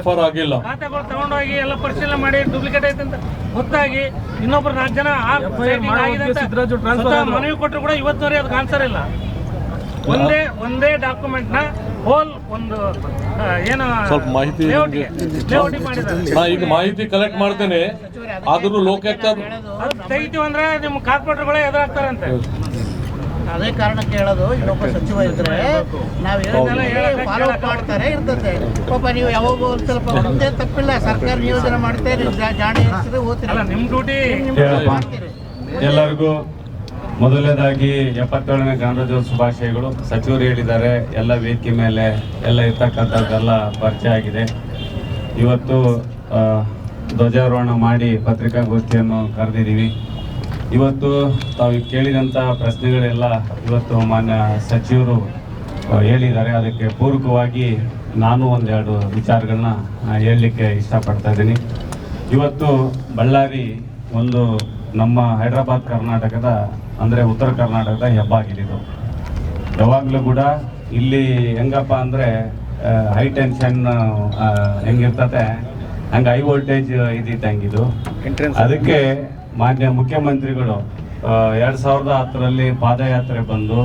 FIR ಆಗಿಲ್ಲ. ಖಾತೆಗಳು ತಗೊಂಡೋಗಿ ಎಲ್ಲ ಪರಿಶೀಲನೆ ಮಾಡಿ ಡೂಪ್ಲಿಕೇಟ್ ಐತೆ ಅಂತ ಗೊತ್ತಾಗಿ ಇನ್ನೊಬ್ರು 4 ಜನ ಮನವಿ ಕೊಟ್ಟರು ಕೂಡ ಇವತ್ತವರೆಗೆ ಅದಕ್ಕೆ ಆನ್ಸರ್ ಇಲ್ಲ. ಒಂದೇ ಡಾಕ್ಯುಮೆಂಟ್ ನ ಹೋಲ್ ಒಂದು ಏನು ಸ್ವಲ್ಪ ಮಾಹಿತಿ ಮಾಡಿದ್ದಾರೆ. ನಾ ಈಗ ಮಾಹಿತಿ ಕಲೆಕ್ಟ್ ಮಾಡ್ತೇನೆ. ಆದ್ರೂ ಲೋಕಾಯುಕ್ತ ತೆಗಿತೀವಿ ಅಂದ್ರೆ ನಿಮ್ಮ ಕಾರ್ಪೊರೇಟರ್ಗಳೇ ಎದುರಾಗ್ತಾರಂತೆ. ಅದೇ ಕಾರಣಕ್ಕೆ ಹೇಳೋದು, ಇನ್ನೊಬ್ಬ ಸಚಿವ ಇದ್ರೆ ನಾವು ಹೇಳಿದ್ರೆ ಫಾಲೋ ಅಪ್ ಮಾಡ್ತಾರೆ ಇರ್ತದೆ. ಪಾಪ ನೀವು ಯಾವಾಗ ಒಂದು ಸ್ವಲ್ಪ ಒಂದೇ ತಪ್ಪಿಲ್ಲ, ಸರ್ಕಾರ ನಿಯೋಜನೆ ಮಾಡ್ತಾರೆ, ಜಾಣಿ ಇರ್ತದೆ, ಓದ್ತೀರಿ, ನಿಮ್ಮ ಡ್ಯೂಟಿ ಮಾಡ್ತೀರಿ. ಎಲ್ಲರಿಗೂ ಮೊದಲನೇದಾಗಿ 77ನೇ ಗಣರಾಜ್ಯೋತ್ಸವ ಶುಭಾಶಯಗಳು. ಸಚಿವರು ಹೇಳಿದ್ದಾರೆ, ಎಲ್ಲ ವೇದಿಕೆ ಮೇಲೆ ಎಲ್ಲ ಇರ್ತಕ್ಕಂಥದ್ದೆಲ್ಲ ಪರಿಚಯ ಆಗಿದೆ. ಇವತ್ತು ಧ್ವಜಾರೋಹಣ ಮಾಡಿ ಪತ್ರಿಕಾಗೋಷ್ಠಿಯನ್ನು ಕರೆದಿದ್ದೀವಿ. ಇವತ್ತು ತಾವು ಕೇಳಿದಂಥ ಪ್ರಶ್ನೆಗಳೆಲ್ಲ ಇವತ್ತು ಮಾನ್ಯ ಸಚಿವರು ಹೇಳಿದ್ದಾರೆ. ಅದಕ್ಕೆ ಪೂರಕವಾಗಿ ನಾನು ಒಂದೆರಡು ವಿಚಾರಗಳನ್ನ ಹೇಳಲಿಕ್ಕೆ ಇಷ್ಟಪಡ್ತಾ ಇದ್ದೀನಿ. ಇವತ್ತು ಬಳ್ಳಾರಿ ಒಂದು ನಮ್ಮ ಹೈದರಾಬಾದ್ ಕರ್ನಾಟಕದ ಅಂದರೆ ಉತ್ತರ ಕರ್ನಾಟಕದ ಹೆಬ್ಬ ಆಗಿದ್ದು. ಯಾವಾಗಲೂ ಕೂಡ ಇಲ್ಲಿ ಹೆಂಗಪ್ಪ ಅಂದರೆ ಹೈ ಟೆನ್ಷನ್ ಹೆಂಗಿರ್ತತೆ ಹಂಗೆ ಹೈ ವೋಲ್ಟೇಜ್ ಇದ್ದಿದ್ದಂಗಿದು. ಅದಕ್ಕೆ ಮಾನ್ಯ ಮುಖ್ಯಮಂತ್ರಿಗಳು 2010ರಲ್ಲಿ ಪಾದಯಾತ್ರೆ ಬಂದು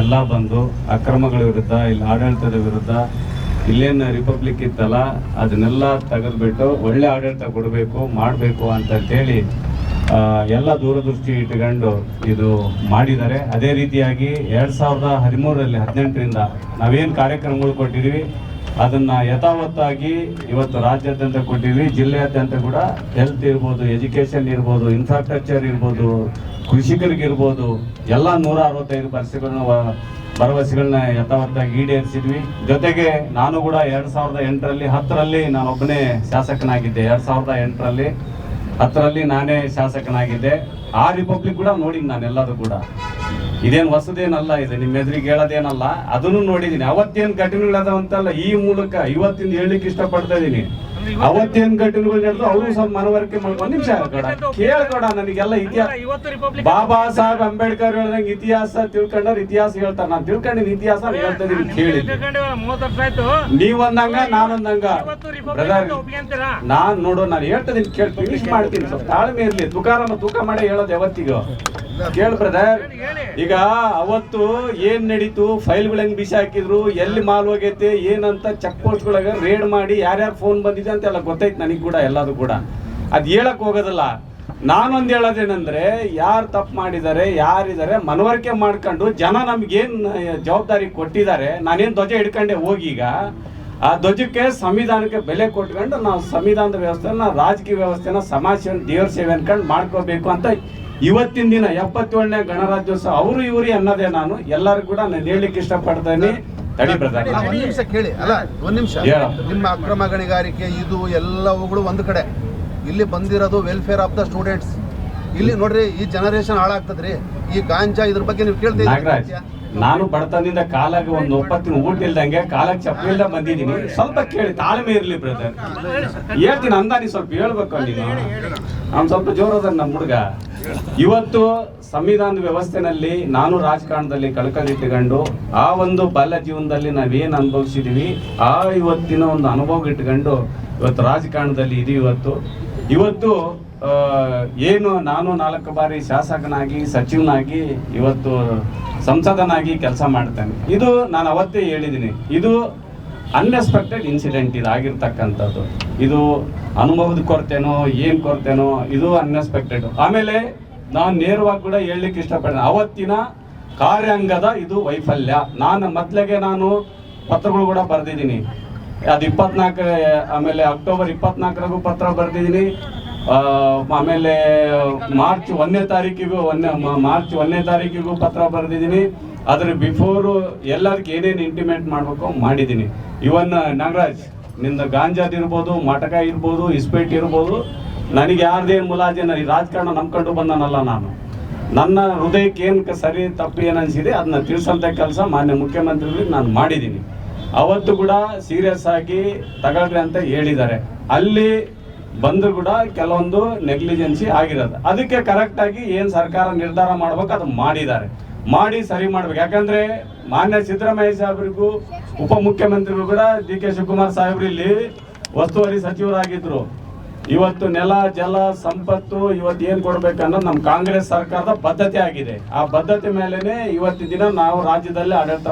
ಎಲ್ಲ ಬಂದು ಅಕ್ರಮಗಳ ವಿರುದ್ಧ, ಇಲ್ಲಿ ಆಡಳಿತದ ವಿರುದ್ಧ, ಇಲ್ಲೇನು ರಿಪಬ್ಲಿಕ್ ಇತ್ತಲ್ಲ ಅದನ್ನೆಲ್ಲ ತೆಗೆದುಬಿಟ್ಟು ಒಳ್ಳೆ ಆಡಳಿತ ಕೊಡಬೇಕು ಮಾಡಬೇಕು ಅಂತೇಳಿ ಎಲ್ಲ ದೂರದೃಷ್ಟಿ ಇಟ್ಕೊಂಡು ಇದು ಮಾಡಿದ್ದಾರೆ. ಅದೇ ರೀತಿಯಾಗಿ 2013ರಲ್ಲಿ 18ರಿಂದ ನಾವೇನು ಕಾರ್ಯಕ್ರಮಗಳು ಕೊಟ್ಟಿದ್ದೀವಿ ಅದನ್ನು ಯಥಾವತ್ತಾಗಿ ಇವತ್ತು ರಾಜ್ಯಾದ್ಯಂತ ಕೊಟ್ಟಿದ್ವಿ. ಜಿಲ್ಲೆಯಾದ್ಯಂತ ಕೂಡ ಹೆಲ್ತ್ ಇರ್ಬೋದು, ಎಜುಕೇಷನ್ ಇರ್ಬೋದು, ಇನ್ಫ್ರಾಸ್ಟ್ರಕ್ಚರ್ ಇರ್ಬೋದು, ಕೃಷಿಕರಿಗಿರ್ಬೋದು, ಎಲ್ಲ 165 ಭರವಸೆಗಳನ್ನ ಯಥಾವತ್ತಾಗಿ ಈಡೇರಿಸಿದ್ವಿ. ಜೊತೆಗೆ ನಾನು ಕೂಡ 2008ರಲ್ಲಿ 10ರಲ್ಲಿ ನಾನೊಬ್ಬನೇ ಶಾಸಕನಾಗಿದ್ದೆ. 2008ರಲ್ಲಿ 10ರಲ್ಲಿ ನಾನೇ ಶಾಸಕನಾಗಿದ್ದೆ. ಆ ರಿಪಬ್ಲಿಕ್ ಕೂಡ ನೋಡಿದ್ದೀನಿ ನಾನೆಲ್ಲದು ಕೂಡ. ಇದೇನು ಹೊಸದೇನಲ್ಲ, ಇದು ನಿಮ್ಮ ಎದುರಿಗೆ ಹೇಳೋದೇನಲ್ಲ, ಅದನ್ನು ನೋಡಿದ್ದೀನಿ. ಅವತ್ತೇನು ಘಟನೆಗಳದಾವಂತಲ್ಲ ಈ ಮೂಲಕ ಇವತ್ತಿಂದ ಹೇಳಲಿಕ್ಕೆ ಇಷ್ಟಪಡ್ತಾ ಇದ್ದೀನಿ. ಅವತ್ತೇನು ಘಟನೆಗಳು ನಡೆದು ಅವರು ಸ್ವಲ್ಪ ಮನವರಿಕೆ ಮಾಡಿ ಒಂದು ನಿಮಿಷ ಕೇಳ್ಕೊಡ. ನನಗೆಲ್ಲ ಇತಿಹಾಸ, ಬಾಬಾ ಸಾಹೇಬ್ ಅಂಬೇಡ್ಕರ್ ಹೇಳ್ದಂಗೆ ಇತಿಹಾಸ ತಿಳ್ಕೊಂಡ್ರೆ ಇತಿಹಾಸ ಹೇಳ್ತಾರೆ. ನಾನು ತಿಳ್ಕೊಂಡಿನ ಇತಿಹಾಸ ಹೇಳ್ತಾ ಇದೀನಿ, ಕೇಳಿ. ನೀವೊಂದಂಗ ನಾನೊಂದಂಗ ಬ್ರದರ್, ನಾನ್ ನೋಡು ನಾನು ಹೇಳ್ತಾ ಇದೀನಿ, ಕೇಳಿ ಫಿನಿಶ್ ಮಾಡ್ತೀನಿ. ಸ್ವಲ್ಪ ತಾಳ್ಮೆ ಇರ್ಲಿ. ತುಕಾರಾಮ ತೂಕ ಮಾಡೇ ಹೇಳೋದು ಯಾವತ್ತಿಗೂ. ಕೇಳ ಬ್ರದರ್, ಈಗ ಅವತ್ತು ಏನ್ ನಡೀತು, ಫೈಲ್ಗಳು ಹೆಂಗ್ ಬಿಸಿ ಹಾಕಿದ್ರು, ಎಲ್ಲಿ ಮಾಲ್ ಹೋಗೈತೆ ಏನಂತ ಚೆಕ್ ಪೋಸ್ಟ್ಗಳಾಗ ರೇಡ್ ಮಾಡಿ ಯಾರ್ಯಾರು ಫೋನ್ ಬಂದಿದೆ ಅಂತೆಲ್ಲ ಗೊತ್ತೈತೆ ನನಗೆ ಕೂಡ, ಎಲ್ಲದು ಕೂಡ. ಅದ್ ಹೇಳಕ್ ಹೋಗೋದಲ್ಲ. ನಾನೊಂದು ಹೇಳೋದೇನಂದ್ರೆ, ಯಾರು ತಪ್ಪು ಮಾಡಿದ್ದಾರೆ, ಯಾರಿದ್ದಾರೆ ಮನವರಿಕೆ ಮಾಡ್ಕೊಂಡು ಜನ ನಮ್ಗೇನ್ ಜವಾಬ್ದಾರಿ ಕೊಟ್ಟಿದ್ದಾರೆ. ನಾನೇನ್ ಧ್ವಜ ಹಿಡ್ಕೊಂಡೆ ಹೋಗಿ, ಈಗ ಆ ಧ್ವಜಕ್ಕೆ ಸಂವಿಧಾನಕ್ಕೆ ಬೆಲೆ ಕೊಟ್ಕೊಂಡು ನಾವು ಸಂವಿಧಾನದ ವ್ಯವಸ್ಥೆನ, ರಾಜಕೀಯ ವ್ಯವಸ್ಥೆನ, ಸಮಾಜ ಸೇವೆ, ದೇವ್ರ ಸೇವೆ ಅನ್ಕೊಂಡು ಮಾಡ್ಕೋಬೇಕು ಅಂತ ಇವತ್ತಿನ ದಿನ 77ನೇ ಗಣರಾಜ್ಯೋತ್ಸವ ಅವರು ಇವ್ರಿ ಅನ್ನೋದೇ ನಾನು ಎಲ್ಲರಿಗೂ ಕೂಡ ನಾನು ಹೇಳಲಿಕ್ಕೆ ಇಷ್ಟಪಡ್ತೇನೆ. ತಡಿ ಬ್ರದರ್, ಒಂದ್ ನಿಮಿಷ ಕೇಳಿ. ಅಲ್ಲ ಒಂದ್ ನಿಮಿಷ, ನಿಮ್ಮ ಅಕ್ರಮ ಗಣಿಗಾರಿಕೆ ಇದು ಎಲ್ಲವುಗಳು ಒಂದು ಕಡೆ, ಇಲ್ಲಿ ಬಂದಿರೋದು ವೆಲ್ಫೇರ್ ಆಫ್ ದ ಸ್ಟೂಡೆಂಟ್ಸ್. ಇಲ್ಲಿ ನೋಡ್ರಿ, ಈ ಜನರೇಷನ್ ಹಾಳಾಗ್ತದ್ರಿ. ಈ ಗಾಂಜಾ ಇದ್ರ ಬಗ್ಗೆ ನೀವು ಕೇಳ್ತೀವಿ. ನಾಗರಾಜ್, ನಾನು ಬಡತನದಿಂದ ಕಾಲಾಗ ಒಂದು ಒಪ್ಪತ್ತಿನ ಊಟ ಇಲ್ದಂಗೆ ಕಾಲಾಗ ಚಪ್ಪಲಿ ಇಲ್ದ ಬಂದಿದ್ದೀನಿ. ಸ್ವಲ್ಪ ಕೇಳಿ, ತಾಳ್ಮೆ ಇರ್ಲಿ ಬ್ರದರ್. ಹೇಳ್ತೀನಿ ಅಂದಾನಿ, ಸ್ವಲ್ಪ ಹೇಳ್ಬೇಕು ನೀನು. ಅವ್ನು ಸ್ವಲ್ಪ ಜೋರದ ನಮ್ಮ ಹುಡುಗ. ಇವತ್ತು ಸಂವಿಧಾನದ ವ್ಯವಸ್ಥೆನಲ್ಲಿ ನಾನು ರಾಜಕಾರಣದಲ್ಲಿ ಕಳ್ಕಳಿಟ್ಕೊಂಡು ಆ ಒಂದು ಬಾಲ್ಯ ಜೀವನದಲ್ಲಿ ನಾವೇನು ಅನುಭವಿಸಿದೀವಿ, ಆ ಇವತ್ತಿನ ಒಂದು ಅನುಭವ ಇಟ್ಕೊಂಡು ಇವತ್ತು ರಾಜಕಾರಣದಲ್ಲಿ ಇದೀವಿ. ಇವತ್ತು ಏನು ನಾನು 4 ಬಾರಿ ಶಾಸಕನಾಗಿ, ಸಚಿವನಾಗಿ, ಇವತ್ತು ಸಂಸದನಾಗಿ ಕೆಲಸ ಮಾಡ್ತೇನೆ. ಇದು ನಾನು ಅವತ್ತೇ ಹೇಳಿದ್ದೀನಿ, ಇದು ಅನ್ಎಕ್ಸ್ಪೆಕ್ಟೆಡ್ ಇನ್ಸಿಡೆಂಟ್ ಇದಾಗಿರ್ತಕ್ಕಂಥದ್ದು. ಇದು ಅನುಭವದ ಕೊರತೆನೋ ಏನು ಕೊರತೆನೋ, ಇದು ಅನ್ಎಕ್ಸ್ಪೆಕ್ಟೆಡ್. ಆಮೇಲೆ ನಾನು ನೇರವಾಗಿ ಕೂಡ ಹೇಳಲಿಕ್ಕೆ ಇಷ್ಟಪಡ್ತೇನೆ, ಅವತ್ತಿನ ಕಾರ್ಯಾಂಗದ ಇದು ವೈಫಲ್ಯ. ನಾನು ಪತ್ರಗಳು ಕೂಡ ಬರೆದಿದ್ದೀನಿ. ಅದು 24, ಆಮೇಲೆ ಅಕ್ಟೋಬರ್ 24 ಪತ್ರ ಬರೆದಿದ್ದೀನಿ. ಆಮೇಲೆ ಮಾರ್ಚ್ 1ನೇ ತಾರೀಕಿಗೂ ಪತ್ರ ಬರೆದಿದ್ದೀನಿ. ಅದ್ರ ಬಿಫೋರು ಎಲ್ಲದಕ್ಕೆ ಏನೇನು ಇಂಟಿಮೇಟ್ ಮಾಡಬೇಕು ಮಾಡಿದ್ದೀನಿ. ಇವನ್ ನಾಗರಾಜ್, ನಿಂದ ಗಾಂಜಾದ್ ಇರ್ಬೋದು, ಮಟಕ ಇರ್ಬೋದು, ಇಸ್ಪೇಟ್ ಇರ್ಬೋದು, ನನಗೆ ಯಾರ್ದೇನು ಮುಲಾಜಿನ ಈ ರಾಜಕಾರಣ ನಂಬ್ಕೊಂಡು ಬಂದನಲ್ಲ ನಾನು. ನನ್ನ ಹೃದಯಕ್ಕೆ ಏನು ಸರಿ ತಪ್ಪು ಏನು ಅನಿಸಿದೆ ಅದನ್ನ ತಿಳಿಸಂಥ ಕೆಲಸ ಮಾನ್ಯ ಮುಖ್ಯಮಂತ್ರಿಗಳಿಗೆ ನಾನು ಮಾಡಿದ್ದೀನಿ. ಅವತ್ತು ಕೂಡ ಸೀರಿಯಸ್ ಆಗಿ ತಗೊಳ್ರಿ ಅಂತ ಹೇಳಿದ್ದಾರೆ. ಅಲ್ಲಿ ಬಂದರೂ ಕೂಡ ಕೆಲವೊಂದು ನೆಗ್ಲಿಜೆನ್ಸಿ ಆಗಿರೋದು. ಅದಕ್ಕೆ ಕರೆಕ್ಟಾಗಿ ಏನು ಸರ್ಕಾರ ನಿರ್ಧಾರ ಮಾಡ್ಬೇಕು ಅದು ಮಾಡಿದ್ದಾರೆ. ಮಾಡಿ ಸರಿ ಮಾಡ್ಬೇಕು. ಯಾಕಂದ್ರೆ ಮಾನ್ಯ ಸಿದ್ದರಾಮಯ್ಯ ಸಾಹೇಬ್ರಿಗೂ ಉಪಮುಖ್ಯಮಂತ್ರಿಗಳು ಕೂಡ DK ಶಿವಕುಮಾರ್ ಸಾಹೇಬ್ರು ಇಲ್ಲಿ ಉಸ್ತುವಾರಿ ಸಚಿವರಾಗಿದ್ರು. ಇವತ್ತು ನೆಲ, ಜಲ, ಸಂಪತ್ತು ಇವತ್ತು ಏನು ಕೊಡ್ಬೇಕನ್ನೋದು ನಮ್ಮ ಕಾಂಗ್ರೆಸ್ ಸರ್ಕಾರದ ಬದ್ಧತೆ ಆಗಿದೆ. ಆ ಬದ್ಧತೆ ಮೇಲೆನೆ ಇವತ್ತಿನ ದಿನ ನಾವು ರಾಜ್ಯದಲ್ಲಿ ಆಡಳಿತ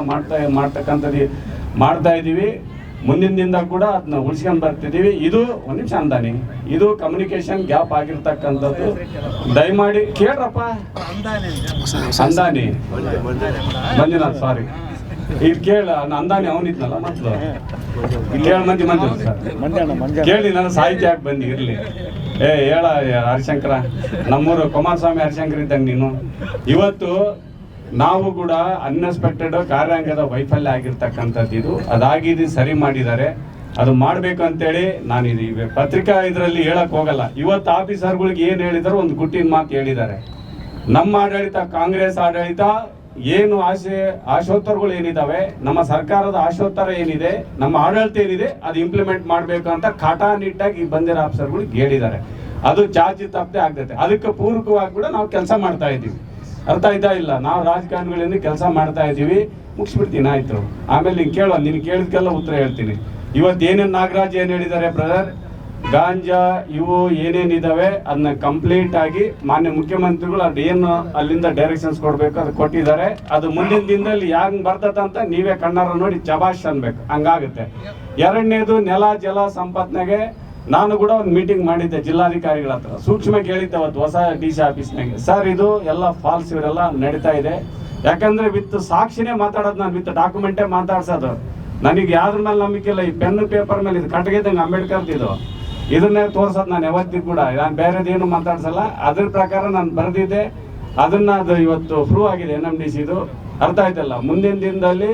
ಮಾಡ್ತಾ ಇದ್ದೀವಿ. ಮುಂದಿನ ದಿನದ ಕೂಡ ಅದನ್ನ ಉಳಿಸ್ಕೊಂಡು ಬರ್ತಿದ್ದೀವಿ. ಇದು ಒಂದು ನಿಮಿಷ ಅಂದಾನಿ, ಇದು ಕಮ್ಯುನಿಕೇಶನ್ ಗ್ಯಾಪ್ ಆಗಿರ್ತಕ್ಕಂಥದ್ದು. ದಯಮಾಡಿ ಕೇಳ್ರಪ್ಪ. ಅಂದಾನಿ ಮಂಜುನಾಥ್, ಸಾರಿ, ಇದು ಕೇಳ ಅಂದಾನಿ ಅವನಿದ್ನಲ್ಲ ಮೊದಲು ಕೇಳ ಮಂಜು ಸರ್ ಕೇಳಿ, ನನ್ನ ಸಾಹಿತ್ಯ ಯಾಕೆ ಬಂದು ಇರಲಿ. ಹೇಳ ಹರಿಶಂಕರ, ನಮ್ಮೂರು ಕುಮಾರಸ್ವಾಮಿ ಹರಿಶಂಕರ್ ಇದ್ದಂಗೆ ನೀನು. ಇವತ್ತು ನಾವು ಕೂಡ ಅನ್ಎಕ್ಸ್ಪೆಕ್ಟೆಡ್ ಕಾರ್ಯಾಂಗದ ವೈಫಲ್ಯ ಆಗಿರ್ತಕ್ಕಂಥದ್ದು ಇದು. ಅದಾಗಿದ್ದು ಸರಿ ಮಾಡಿದ್ದಾರೆ, ಅದು ಮಾಡಬೇಕು ಅಂತೇಳಿ ನಾನು ಇದು ಪತ್ರಿಕಾ ಇದರಲ್ಲಿ ಹೇಳಕ್ ಹೋಗಲ್ಲ. ಇವತ್ತು ಆಫೀಸರ್ಗಳಿಗೆ ಏನು ಹೇಳಿದಾರೋ ಒಂದು ಗುಟ್ಟಿನ ಮಾತು ಹೇಳಿದ್ದಾರೆ. ನಮ್ಮ ಆಡಳಿತ, ಕಾಂಗ್ರೆಸ್ ಆಡಳಿತ ಏನು ಆಶೋತ್ತರಗಳು ಏನಿದಾವೆ, ನಮ್ಮ ಸರ್ಕಾರದ ಆಶೋತ್ತರ ಏನಿದೆ, ನಮ್ಮ ಆಡಳಿತ ಏನಿದೆ, ಅದು ಇಂಪ್ಲಿಮೆಂಟ್ ಮಾಡಬೇಕು ಅಂತ ಕಟಾನಿಟ್ಟಾಗಿ ಬಂದಿರೋ ಆಫೀಸರ್ಗಳಿಗೆ ಹೇಳಿದ್ದಾರೆ. ಅದು ಚಾರ್ಜ್ ತಪ್ಪದೆ ಆಗ್ತೈತೆ. ಅದಕ್ಕೆ ಪೂರಕವಾಗಿ ಕೂಡ ನಾವು ಕೆಲಸ ಮಾಡ್ತಾ ಇದ್ದೀವಿ. ಅರ್ಥ ಆಯ್ತಾ ಇಲ್ಲ? ನಾವು ರಾಜಕಾರಣಿಗಳಿಂದ ಕೆಲಸ ಮಾಡ್ತಾ ಇದ್ದೀವಿ. ಮುಗಿಸ್ಬಿಡ್ತೀನಿ, ಆಯ್ತು. ಆಮೇಲೆ ನೀನು ಕೇಳೋ, ನೀನು ಕೇಳಿದ್ಕೆಲ್ಲ ಉತ್ತರ ಹೇಳ್ತೀನಿ. ಇವತ್ತು ಏನೇನು ನಾಗರಾಜ್ ಏನು ಹೇಳಿದ್ದಾರೆ ಬ್ರದರ್, ಗಾಂಜಾ ಇವು ಏನೇನಿದಾವೆ ಅದನ್ನ ಕಂಪ್ಲೀಟ್ ಆಗಿ ಮಾನ್ಯ ಮುಖ್ಯಮಂತ್ರಿಗಳು ಅದೇನು ಅಲ್ಲಿಂದ ಡೈರೆಕ್ಷನ್ಸ್ ಕೊಡ್ಬೇಕು ಅದು ಕೊಟ್ಟಿದ್ದಾರೆ. ಅದು ಮುಂದಿನ ದಿನದಲ್ಲಿ ಹೆಂಗ್ ಬರ್ತದಂತ ನೀವೇ ಕಣ್ಣಾರ ನೋಡಿ ಚಬಾಷ್ ಅನ್ಬೇಕು, ಹಂಗಾಗುತ್ತೆ. ಎರಡನೇದು, ನೆಲ ಜಲ ಸಂಪತ್ನಾಗೆ ನಾನು ಕೂಡ ಒಂದು ಮೀಟಿಂಗ್ ಮಾಡಿದ್ದೆ ಜಿಲ್ಲಾಧಿಕಾರಿಗಳ ಹತ್ರ. ಸೂಕ್ಷ್ಮ ಕೇಳಿದ್ದೆ ಅವತ್ತು ಹೊಸ DC ಆಫೀಸ್ನಾಗೆ. ಸರ್, ಇದು ಎಲ್ಲ ಫಾಲ್ಸ್, ಇವರೆಲ್ಲ ನಡೀತಾ ಇದೆ. ಯಾಕಂದ್ರೆ ವಿತ್ ಸಾಕ್ಷಿನೇ ಮಾತಾಡೋದು, ನಾನು ವಿತ್ ಡಾಕ್ಯುಮೆಂಟೇ ಮಾತಾಡ್ಸೋದು. ನನಗೆ ಯಾವ್ದ್ರ ಮೇಲೆ ನಂಬಿಕೆ ಇಲ್ಲ. ಈ ಪೆನ್ ಪೇಪರ್ ಮೇಲೆ ಇದು ಕಟ್ಗೆದಂಗೆ ಅಂಬೇಡ್ಕರ್ ಇದು, ಇದನ್ನೇ ತೋರ್ಸೋದು ನಾನು ಯಾವತ್ತಿಗೂ ಕೂಡ. ನಾನು ಬೇರೆದೇನು ಮಾತಾಡ್ಸಲ್ಲ. ಅದ್ರ ಪ್ರಕಾರ ನಾನು ಬರೆದಿದ್ದೆ, ಅದನ್ನ ಅದು ಇವತ್ತು ಪ್ರೂವ್ ಆಗಿದೆ NMDC ಇದು. ಅರ್ಥ ಆಯ್ತಲ್ಲ? ಮುಂದಿನ ದಿನದಲ್ಲಿ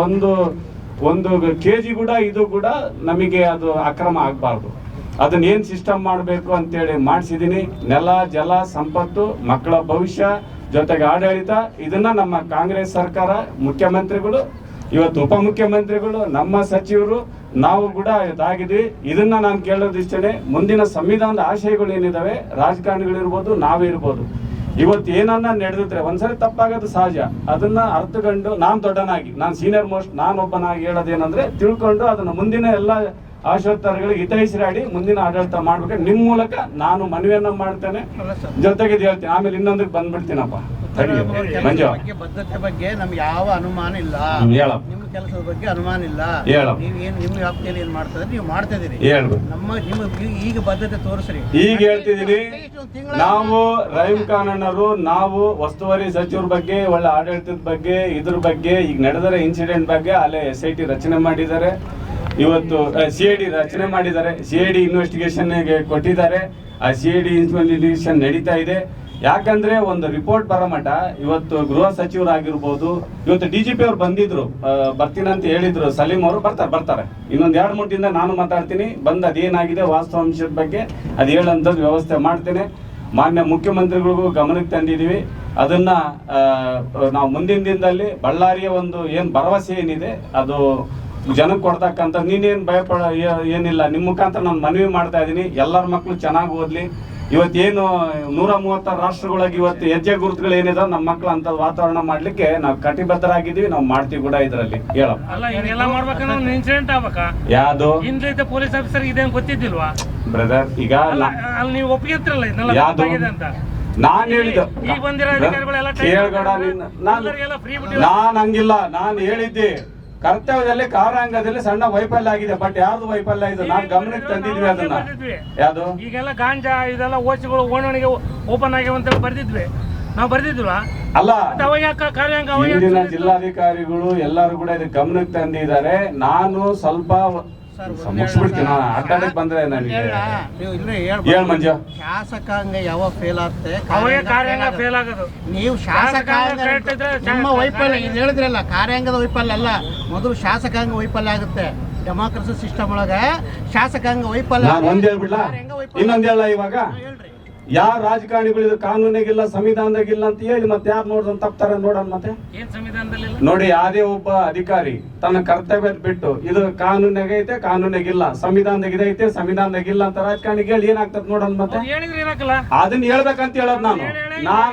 ಒಂದು KG ಕೂಡ ಇದು ಕೂಡ ನಮಗೆ ಅದು ಅಕ್ರಮ ಆಗಬಾರ್ದು. ಅದನ್ನ ಏನ್ ಸಿಸ್ಟಮ್ ಮಾಡಬೇಕು ಅಂತೇಳಿ ಮಾಡಿಸಿದೀನಿ. ನೆಲ ಜಲ ಸಂಪತ್ತು, ಮಕ್ಕಳ ಭವಿಷ್ಯ, ಜೊತೆಗೆ ಆಡಳಿತ, ಇದನ್ನ ನಮ್ಮ ಕಾಂಗ್ರೆಸ್ ಸರ್ಕಾರ, ಮುಖ್ಯಮಂತ್ರಿಗಳು, ಇವತ್ತು ಉಪಮುಖ್ಯಮಂತ್ರಿಗಳು, ನಮ್ಮ ಸಚಿವರು, ನಾವು ಕೂಡ ಇದಾಗಿದ್ವಿ. ಇದನ್ನ ನಾನು ಕೇಳೋದಿಷ್ಟೇ, ಮುಂದಿನ ಸಂವಿಧಾನದ ಆಶಯಗಳು ಏನಿದಾವೆ, ರಾಜಕಾರಣಿಗಳಿರ್ಬೋದು, ನಾವೇ ಇರ್ಬೋದು, ಇವತ್ತು ಏನನ್ನ ನಡೆದಿದ್ರೆ ಒಂದ್ಸರಿ ತಪ್ಪಾಗೋದು ಸಹಜ. ಅದನ್ನ ಅರ್ಥಕೊಂಡು ನಾನು ದೊಡ್ಡನಾಗಿ, ನಾನು ಸೀನಿಯರ್ ಮೋಸ್ಟ್, ನಾನೊಬ್ಬನಾಗಿ ಹೇಳೋದೇನಂದ್ರೆ ತಿಳ್ಕೊಂಡು ಅದನ್ನ ಮುಂದಿನ ಎಲ್ಲ ಆಶೋತ್ತರಗಳಿಗೆ ಹಿತೈಷಿಯಾಡಿ ಮುಂದಿನ ಆಡಳಿತ ಮಾಡ್ಬೇಕು. ನಿಮ್ಮ ಮೂಲಕ ನಾನು ಮನವಿಯನ್ನ ಮಾಡ್ತೇನೆ, ಜೊತೆಗೆ ಇದು ಹೇಳ್ತೀನಿ. ಆಮೇಲೆ ಇನ್ನೊಂದಕ್ಕೆ ಬಂದ್ಬಿಡ್ತೀನಪ್ಪ. ಮಂಜು, ಬದ್ಧತೆ ಬಗ್ಗೆ ನಮ್ಗೆ ಯಾವ ಅನುಮಾನ ಇಲ್ಲ. ಹೇಳಪ್ಪ. ನಿಮ್ಮ ಕೆಲಸದ ಬಗ್ಗೆ ಅನುಮಾನ ಇಲ್ಲ. ಹೇಳಪ್ಪ. ನೀವೇನು ನಿಮ್ಮ ವ್ಯಾಪ್ತಿಯಲ್ಲಿ ಏನು ಮಾಡ್ತಾ ಇದ್ರಿ, ನೀವು ಮಾಡ್ತಾ ಇದೀರಿ. ಹೇಳ್ಬೇಕು. ನಿಮ್ಮ ಈಗ ಬದ್ಧತೆ ತೋರಿಸ್ರಿ. ಈಗ ಹೇಳ್ತಿದೀನಿ, ನಾವು ರಹೀಂ ಖಾನ್ ಅಣ್ಣರು, ನಾವು ಉಸ್ತುವಾರಿ ಸಚಿವರ ಬಗ್ಗೆ, ಒಳ್ಳೆ ಆಡಳಿತದ ಬಗ್ಗೆ, ಇದ್ರ ಬಗ್ಗೆ, ಈಗ ನಡೆದರೆ ಇನ್ಸಿಡೆಂಟ್ ಬಗ್ಗೆ ಅಲ್ಲೇ SIT ರಚನೆ ಮಾಡಿದ್ದಾರೆ. ಇವತ್ತು CID ರಚನೆ ಮಾಡಿದ್ದಾರೆ. CID ಇನ್ವೆಸ್ಟಿಗೇಷನ್ ಕೊಟ್ಟಿದ್ದಾರೆ. ಆ CID ಇನ್ವೆಸ್ಟಿಗೇಷನ್ ನಡೀತಾ ಇದೆ. ಯಾಕಂದ್ರೆ ಒಂದು ರಿಪೋರ್ಟ್ ಬರೋ ಮಟ್ಟ ಇವತ್ತು ಗೃಹ ಸಚಿವರಾಗಿರ್ಬೋದು, ಇವತ್ತು DGP ಅವ್ರು ಬಂದಿದ್ರು, ಬರ್ತೀನಂತ ಹೇಳಿದ್ರು. ಸಲೀಂ ಅವರು ಬರ್ತಾರೆ. ಇನ್ನೊಂದು 2-3 ದಿನ ನಾನು ಮಾತಾಡ್ತೀನಿ. ಬಂದು ಅದೇನಾಗಿದೆ ವಾಸ್ತವಾಂಶದ ಬಗ್ಗೆ ಅದು ಹೇಳೋಂಥದ್ದು ವ್ಯವಸ್ಥೆ ಮಾಡ್ತೇನೆ. ಮಾನ್ಯ ಮುಖ್ಯಮಂತ್ರಿಗಳಿಗೂ ಗಮನಕ್ಕೆ ತಂದಿದ್ದೀವಿ. ಅದನ್ನ ನಾವು ಮುಂದಿನ ದಿನದಲ್ಲಿ ಬಳ್ಳಾರಿಯ ಒಂದು ಏನು ಭರವಸೆ ಏನಿದೆ ಅದು ಜನಕ್ಕೆ ಕೊಡ್ತಕ್ಕಂಥ, ನೀನೇನು ಭಯಪಡ ಏನಿಲ್ಲ. ನಿಮ್ಮ ಮುಖಾಂತರ ನಾನು ಮನವಿ ಮಾಡ್ತಾ ಇದ್ದೀನಿ, ಎಲ್ಲರ ಮಕ್ಕಳು ಚೆನ್ನಾಗಿ ಓದ್ಲಿ. ಇವತ್ತೇನು 136 ರಾಷ್ಟ್ರಗಳಿಗೆ ಇವತ್ತು ಹೆಜ್ಜೆ ಗುರುತುಗಳು ಏನಿದೆ, ನಮ್ಮ ಮಕ್ಕಳು ಅಂತ ವಾತಾವರಣ ಮಾಡ್ಲಿಕ್ಕೆ ನಾವು ಕಟಿಬದ್ಧರಾಗಿದ್ದೀವಿ. ನಾವು ಮಾಡ್ತೀವಿ ಕೂಡ ಇದರಲ್ಲಿ. ಹೇಳ ಇನ್ಸಿಡೆಂಟ್ ಆಗ್ಬೇಕಾ? ಯಾವ್ದು ಹಿಂದೆ ಪೊಲೀಸ್ ಆಫೀಸರ್ ಇದೇನು ಗೊತ್ತಿದ್ದಿಲ್ವಾ ಬ್ರದರ್? ಈಗ ನೀವು ಒಪ್ಪಿಗೆತ್ರಲ್ಲ ಇದನ್ನೆಲ್ಲ ಯಾವ್ದು ಅಂತ ನಾನ್ ಹೇಳಿದ್ದು ಈಗ ಬಂದಿರೋ ಅಧಿಕಾರಿಗಳೆಲ್ಲ ಕೇಳ್ಬೇಡ. ನಾನ್ ಹಂಗಿಲ್ಲ. ನಾನು ಹೇಳಿದ್ದೆ ಕರ್ತವ್ಯದಲ್ಲಿ ಕಾರ್ಯಾಂಗದಲ್ಲಿ ಸಣ್ಣ ವೈಫಲ್ಯ ಆಗಿದೆ. ಬಟ್ ಯಾವ್ದು ವೈಫಲ್ಯ ಇದು ನಾನು ಗಮನಕ್ಕೆ ತಂದಿದ್ವಿ. ಅದನ್ನ ಯಾವ್ದು ಈಗೆಲ್ಲ ಗಾಂಜಾ ಇದೆಲ್ಲ ಓಚಿಗಳು ಓಣಣಿಗೆ ಓಪನ್ ಆಗಿವೆ ಅಂತ ಬರ್ದಿದ್ವಿ. ನಾವು ಬರ್ದಿದ್ವಾ? ಅಲ್ಲ, ಕಾರ್ಯಾಂಗ ಹಿಂದಿನ ಜಿಲ್ಲಾಧಿಕಾರಿಗಳು ಎಲ್ಲರೂ ಕೂಡ ಇದಕ್ಕೆ ಗಮನಕ್ಕೆ ತಂದಿದ್ದಾರೆ. ನಾನು ಸ್ವಲ್ಪ ಮುಗಿಸ್ಬಿಡ್ತೀನಿ. ಅಡ್ಡಾಡಕ್ ಬಂದ್ರೆ ನನಗೆ ಹೇಳ್ ಮಂಜು. ಶಾಸಕಾಂಗ ಯಾವಾಗ ಫೇಲ್ ಆಗುತ್ತೆ, ಕಾರ್ಯಾಂಗ ಫೇಲ್ ಆಗೋದು. ನೀವು ಶಾಸಕಾಂಗ ನಿಮ್ಮ ವೈಫಲ್ಯ ಇದು ಹೇಳಿದ್ರಲ್ಲ, ಕಾರ್ಯಾಂಗದ ವೈಫಲ್ಯ ಅಲ್ಲ, ಮೊದಲು ಶಾಸಕಾಂಗ ವೈಫಲ್ಯ ಆಗುತ್ತೆ. ಡೆಮಾಕ್ರಸಿ ಸಿಸ್ಟಮ್ ಒಳಗೆ ಶಾಸಕಾಂಗ ವೈಫಲ್ಯ. ನಾನು ಒಂದ್ ಹೇಳ್ಬಿಡ್ಲಾ, ಇನ್ನೊಂದ್ ಹೇಳ. ಇವಾಗ ಯಾರ ರಾಜಕಾರಣಿಗಳು ಇದು ಕಾನೂನಿಗಿಲ್ಲ, ಸಂವಿಧಾನದಾಗಿಲ್ಲ ಅಂತ ಹೇಳಿ ಮತ್ತೆ ಯಾರು ನೋಡ್ದಂತ ತಪ್ತಾರೆ ನೋಡೋಣ. ಮತ್ತೆ ನೋಡಿ, ಯಾವ್ದೇ ಒಬ್ಬ ಅಧಿಕಾರಿ ತನ್ನ ಕರ್ತವ್ಯ ಬಿಟ್ಟು ಇದು ಕಾನೂನಾಗೈತೆ, ಕಾನೂನಾಗಿಲ್ಲ, ಸಂವಿಧಾನದಾಗಿದೆ, ಸಂವಿಧಾನದಾಗಿಲ್ಲ ಅಂತ ರಾಜಕಾರಣಿಗೆ ಹೇಳಿ ಏನಾಗ್ತದೆ ನೋಡೋಣ. ಮತ್ತೆ ಅದನ್ನ ಹೇಳ್ಬೇಕಂತ ಹೇಳೋದು ನಾನು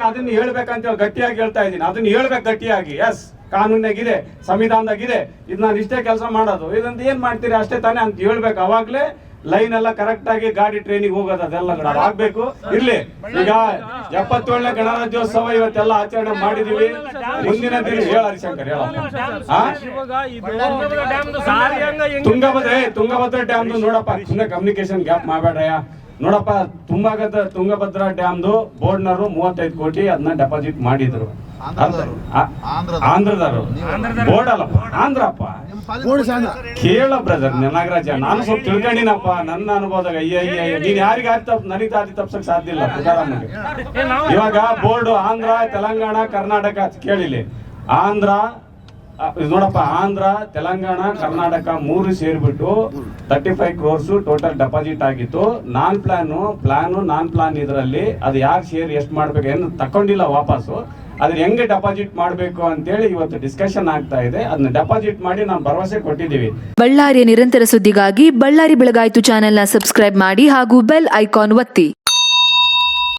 ಅದನ್ನ ಹೇಳ್ಬೇಕಂತ ಹೇಳಿ ಗಟ್ಟಿಯಾಗಿ ಹೇಳ್ತಾ ಇದ್ದೀನಿ. ಅದನ್ನ ಹೇಳ್ಬೇಕು ಗಟ್ಟಿಯಾಗಿ. ಎಸ್, ಕಾನೂನಾಗಿದೆ, ಸಂವಿಧಾನದಾಗಿದೆ, ಇದು ನಾನು ಇಷ್ಟೇ ಕೆಲಸ ಮಾಡೋದು. ಇದಂತ ಏನ್ ಮಾಡ್ತೀರಿ ಅಷ್ಟೇ ತಾನೇ ಅಂತ ಹೇಳ್ಬೇಕು. ಅವಾಗ್ಲೇ ಲೈನ್ ಎಲ್ಲ ಕರೆಕ್ಟ್ ಆಗಿ ಗಾಡಿ ಟ್ರೈನಿಗೆ ಹೋಗೋದು ಅದೆಲ್ಲ ಅದು ಆಗ್ಬೇಕು. ಇರ್ಲಿ, ಈಗ 77ನೇ ಗಣರಾಜ್ಯೋತ್ಸವ ಇವತ್ತೆಲ್ಲ ಆಚರಣೆ ಮಾಡಿದೀವಿ. ಮುಂದಿನ ದಿನ ಹೇಳ ಹರಿಶಂಕರ್ ಹೇಳ ತುಂಗಭದ್ರಾ ಡ್ಯಾಮ್ ನೋಡಪ್ಪ, ಸುಮ್ಮನೆ ಕಮ್ಯುನಿಕೇಶನ್ ಗ್ಯಾಪ್ ಮಾಡಬೇಡ್ರಯ್ಯ. ನೋಡಪ್ಪ, ತುಂಗಭದ್ರಾ ಡ್ಯಾಮ್ದು ಬೋರ್ಡ್ನವರು 35 ಕೋಟಿ ಅದನ್ನ ಡೆಪಾಸಿಟ್ ಮಾಡಿದ್ರು. ಆಂಧ್ರದವರು ಬೋರ್ಡ್ ಅಲ್ಲಪ್ಪ, ಆಂಧ್ರಪ್ಪ. ಕೇಳ ಬ್ರದರ್ ನಾಗರಾಜ, ನಾನು ಸ್ವಲ್ಪ ತಿಳ್ಕೊಂಡಿನಪ್ಪ ನನ್ನ ಅನುಭವದಾಗ. ಅಯ್ಯ ನೀನ್ ಯಾರಿಗೆ ನನಗೆ ದಾರಿ ತಪ್ಸಕ್ ಸಾಧ್ಯ ಇಲ್ಲ ತುಕಾರಾಮ್ಗೆ. ಇವಾಗ ಬೋರ್ಡ್ ಆಂಧ್ರ, ತೆಲಂಗಾಣ, ಕರ್ನಾಟಕ ಕೇಳಿಲಿ. ಆಂಧ್ರ ನೋಡಪ್ಪ, ಆಂಧ್ರ, ತೆಲಂಗಾಣ, ಕರ್ನಾಟಕ 3 ಸೇರ್ಬಿಟ್ಟು 35 ಕ್ರೋರ್ಸ್ ಟೋಟಲ್ ಡೆಪಾಸಿಟ್ ಆಗಿತ್ತು. ನಾನ್ ಪ್ಲಾನ್ ಇದರಲ್ಲಿ ಅದು ಯಾರು ಶೇರ್ ಎಷ್ಟು ಮಾಡ್ಬೇಕು ಏನು ತಕೊಂಡಿಲ್ಲ ವಾಪಸ್ಸು. ಅದ್ರ ಹೆಂಗೆ ಡೆಪಾಸಿಟ್ ಮಾಡಬೇಕು ಅಂತೇಳಿ ಇವತ್ತು ಡಿಸ್ಕಷನ್ ಆಗ್ತಾ ಇದೆ. ಅದನ್ನ ಡೆಪಾಸಿಟ್ ಮಾಡಿ ನಾವು ಭರವಸೆ ಕೊಟ್ಟಿದ್ದೀವಿ. ಬಳ್ಳಾರಿಯ ನಿರಂತರ ಸುದ್ದಿಗಾಗಿ ಬಳ್ಳಾರಿ ಬೆಳಗಾಯಿತು ಚಾನೆಲ್ನ ಸಬ್ಸ್ಕ್ರೈಬ್ ಮಾಡಿ ಹಾಗೂ ಬೆಲ್ ಐಕಾನ್ ಒತ್ತಿ.